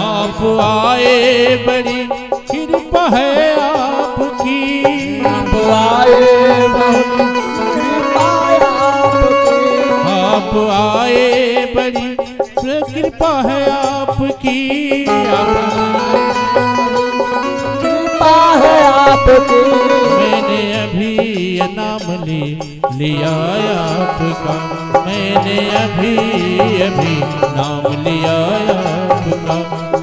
आप आए बड़ी कृपा है आपकी, आप आए बड़ी कृपा आपकी, आप आए बड़ी कृपा है आपकी, कृपा है आपकी, मैंने अभी ये नाम लिया आपका, मैंने अभी नाम लिया आपका,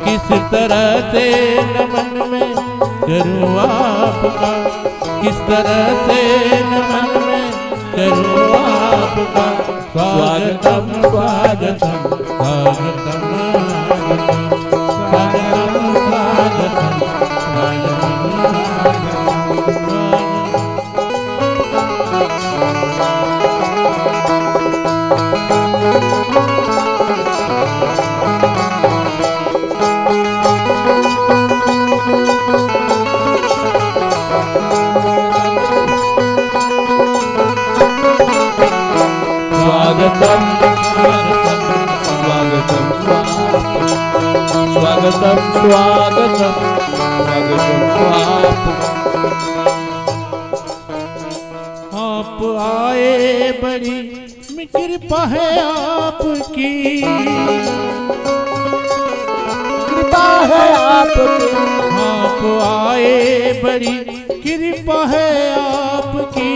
किस तरह से नमन में करूं आपका, किस तरह से नमन में करूं आपका, स्वागतम स्वागतम स्वागतम स्वागतम स्वागतम स्वागतम स्वागतम स्वागतम स्वागतम स्वागतम आप आए बड़ी कृपा है आपकी, कृपा है आपकी, आप आए बड़ी कृपा है आपकी,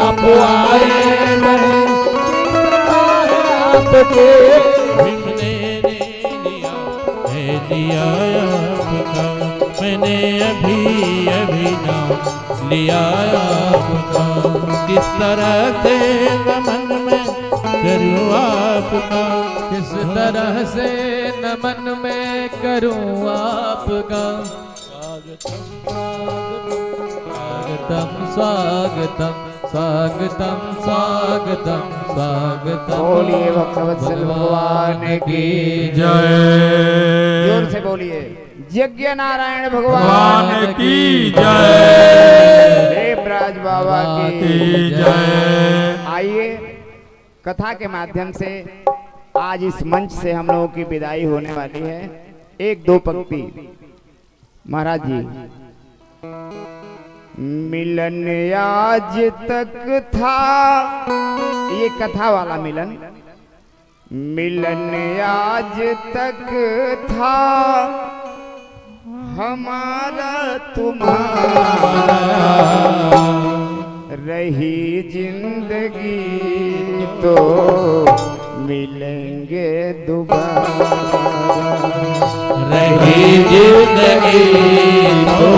आप आए बड़ी कृपा है आपकी, हमने लिया है लिया आपका, मैंने अभी नाम लिया आपका, किस तरह से नमन में करूं आपका, किस तरह से नमन में करूं आपका, स्वागतम स्वागतम स्वागतम स्वागतम स्वागतम, बोलिए भक्तवत्सल भगवान की जय, जोर से बोलिए यज्ञ नारायण भगवान की जय, हे ब्राज बाबा की जय। आइए कथा के माध्यम से आज इस मंच से हम लोगों की विदाई होने वाली है। एक दो पंक्ति महाराज जी। मिलन आज तक था, ये कथा वाला मिलन। मिलन आज तक था हमारा तुम्हारा, रही जिंदगी तो मिलेंगे दोबारा, रही जिंदगी तो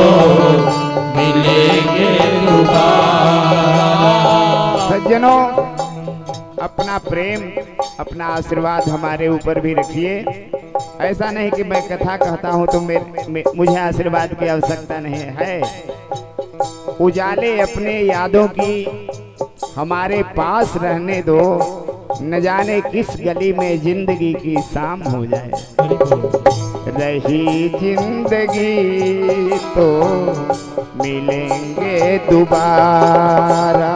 मिलेंगे दोबारा। सज्जनों, अपना प्रेम अपना आशीर्वाद हमारे ऊपर भी रखिए। ऐसा नहीं कि मैं कथा कहता हूं तो मुझे आशीर्वाद की आवश्यकता नहीं है। उजाले अपने यादों की हमारे पास रहने दो, न जाने किस गली में जिंदगी की शाम हो जाए। रही जिंदगी तो मिलेंगे दोबारा,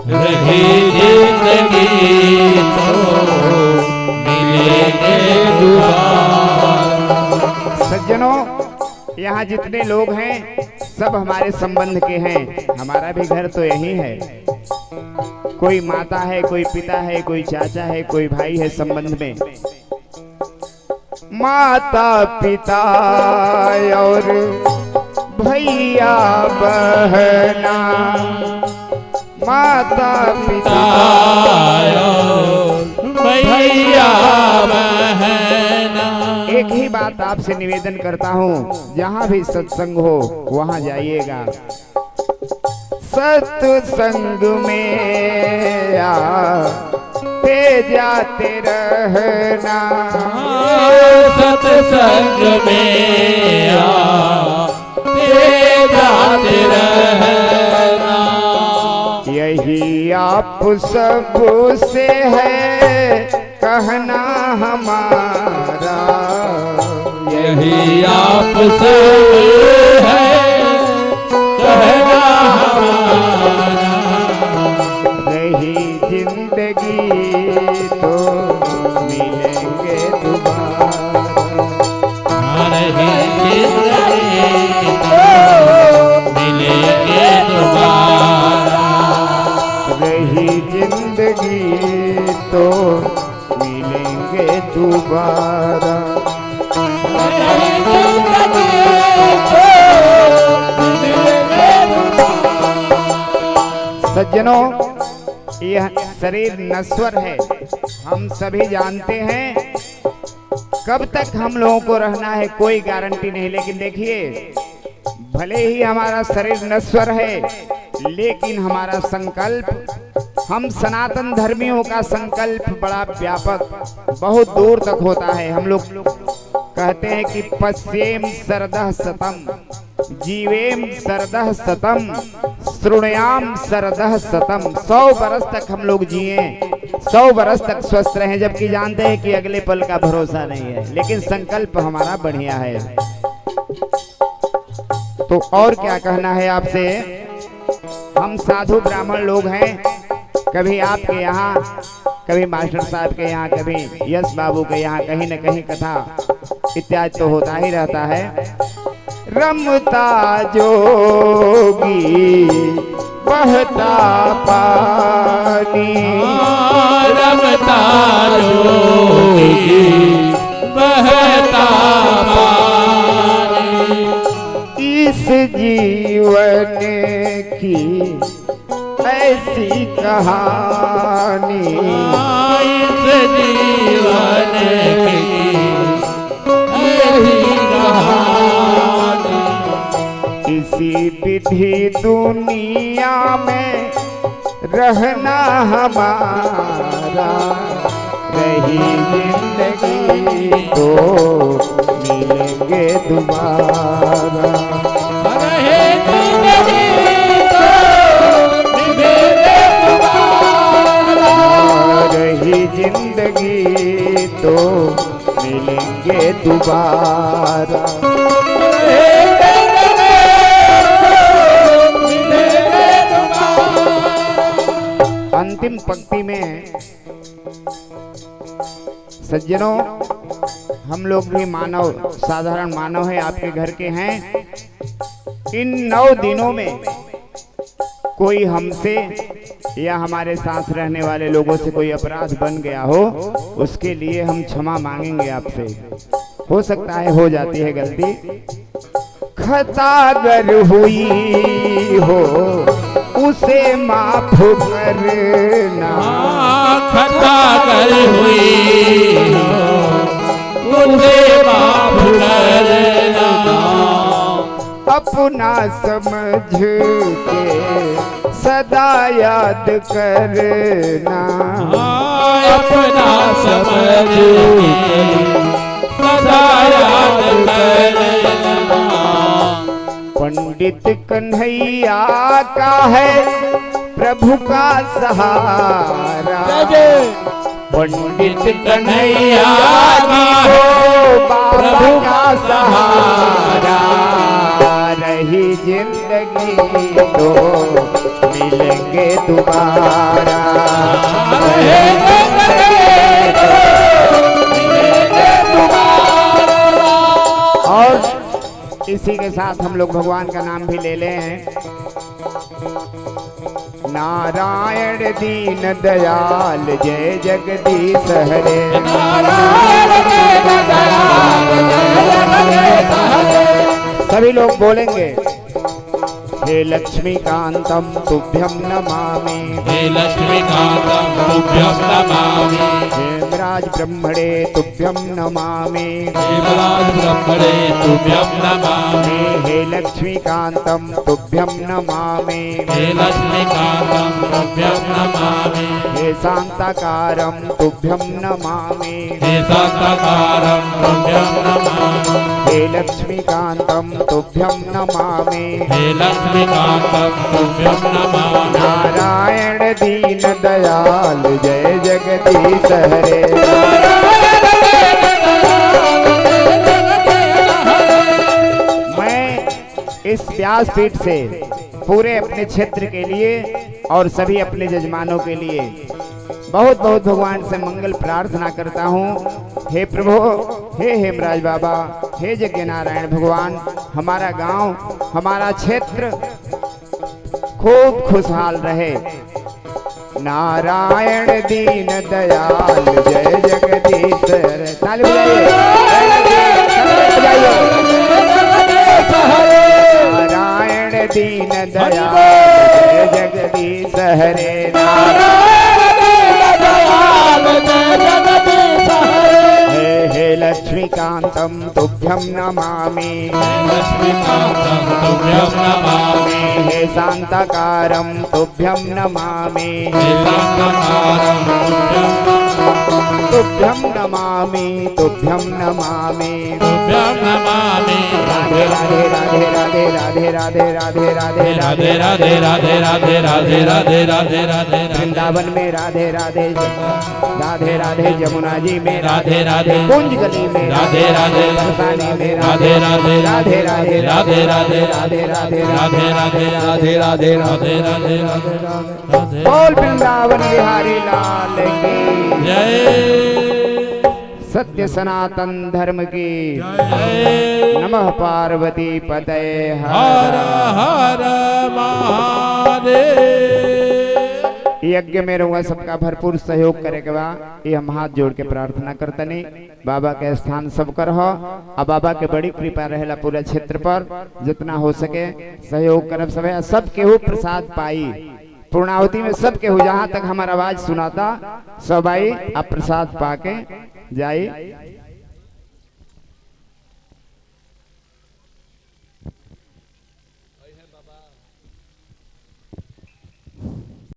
रही जिंदगी तो मिलेंगे दोबारा। सज्जनों, यहाँ जितने लोग हैं सब हमारे संबंध के हैं। हमारा भी घर तो यही है। कोई माता है, कोई पिता है, कोई चाचा है, कोई भाई है संबंध में। माता पिता और भैया बहना, माता पिता भैया बहना। एक ही बात आपसे निवेदन करता हूँ, जहाँ भी सत्संग हो वहाँ जाइएगा। सत्संग में आते जाते रहना, सत्संग में आते जाते रहना। यही आप सब से है कहना हमारा, यही आप से है कहना हमारा। रही जिंदगी तो मिलेंगे दोबारा, रही जिंदगी तो मिलेंगे दोबारा, रही जिंदगी तो मिलेंगे दोबारा। सज्जनों, यह शरीर नश्वर है, हम सभी जानते हैं। कब तक हम लोगों को रहना है कोई गारंटी नहीं। लेकिन देखिए, भले ही हमारा शरीर नश्वर है, लेकिन हमारा संकल्प, हम सनातन धर्मियों का संकल्प बड़ा व्यापक, बहुत दूर तक होता है। हम लोग कहते हैं कि पश्येम सरदह सतम, जीवेम सरदह सतम, श्रुणयाम सरदह सतम। 100 बरस तक हम लोग जिए, 100 बरस तक स्वस्थ रहे, जबकि जानते हैं कि अगले पल का भरोसा नहीं है। लेकिन संकल्प हमारा बढ़िया है। तो और क्या कहना है आपसे। हम साधु ब्राह्मण लोग हैं, कभी आपके यहाँ, कभी मास्टर साहब के यहाँ, कभी यश बाबू के यहाँ, कहीं न कहीं कथा इत्यादि तो होता ही रहता है। रमता जोगी बहता पानी, रमता जोगी बहता पानी। इस जीवन की ऐसी कहानी, इस जीवन की ऐसी कहानी। इसी विधि दुनिया में रहना हमारा, रही जिंदगी तो मिलेंगे दोबारा, रही जिंदगी तो मिलेंगे दोबारा, रही जिंदगी तो मिलेंगे दोबारा। अंतिम पंक्ति में सज्जनों, हम लोग भी मानव, साधारण मानव है, आपके घर के हैं। इन 9 दिनों में कोई हमसे या हमारे साथ रहने वाले लोगों से कोई अपराध बन गया हो, उसके लिए हम क्षमा मांगेंगे आपसे। हो सकता है हो जाती है गलती, खता अगर हुई हो उसे माफ करना। खता अगर हुई हो उसे माफ करना। अपना समझ के सदा याद करना। अपना समझ के सदा याद करना। पंडित कन्हैया का है प्रभु का सहारा। पंडित कन्हैया को बाबा का सहारा। रही जिंदगी तो मिलेंगे दोबारा। और इसी के साथ हम लोग भगवान का नाम भी ले ले हैं। नारायण दीन दयाल जय जगदीश हरे। सभी लोग बोलेंगे, हे लक्ष्मीकांतम तुभ्यं नमामि। हे लक्ष्मीकांतम तुभ्यं नमामि। हेमराज ब्रह्मणे तुभ्यं नमामि। हेमराज ब्रह्मणे तुभ्यं नमामि। हे लक्ष्मीकांतम तुभ्यं नमामि। हे लक्ष्मीकांतम तुभ्यं नमामि। हे शांताकारं तुभ्यं नमामि। हे शांताकारं तुभ्यं नमामि। हे लक्ष्मीकांतम तुभ्यं नमामि। हे लक्ष्मीकांतम तुभ्यं नमामि। नारायण दीन दयाल जय जगदीश हरे। मैं इस व्यासपीठ से पूरे अपने क्षेत्र के लिए और सभी अपने जजमानों के लिए बहुत बहुत भगवान से मंगल प्रार्थना करता हूँ। हे प्रभु, हे हेमराज बाबा, हे यज्ञ नारायण भगवान, हमारा गांव, हमारा क्षेत्र खूब खुशहाल रहे। नारायण दीन दयाल जय जगदीश हरे। ताली बजाइए। नारायण दीन दयाल जय जगदीश हरे। हे लक्ष्मीकांतम तुभ्यं नमामि। लक्ष्मीकांतम तुभ्यं नमामि। हे शांताकारं तुभ्यं नमामि। हे शांताकारं तुभ्यं नमामि। तुभ्यं नमामि। तुभ्यं नमामि। राधे राधे राधे राधे राधे राधे राधे राधे राधे राधे राधे राधे राधे राधे राधे राधे। वृंदावन में राधे राधे, राधे राधे जमुना जी में राधे राधे, कुंज गली में राधे राधे, बरसाने में राधे राधे, राधे राधे राधे राधे, राधे राधे राधे राधे, राधे राधे, राधे राधे, राधे। बोल वृंदावन बिहारी लाल की जय। सत्य सनातन धर्म की जय। नमः पार्वती पतये हर हर महादेव। यज्ञ में रहूंगा सबका भरपूर सहयोग करेगा। ये हम हाथ जोड़ के प्रार्थना करतनी। बाबा के स्थान सब कर हो। अब बाबा के बड़ी कृपा रहेला पूरा क्षेत्र पर। जितना हो सके सहयोग करब सब। सब केहू प्रसाद पाई पूर्णावती में, सब केहू जहाँ तक हमारा आवाज सुनाता सब आई। आप प्रसाद पाके जाई।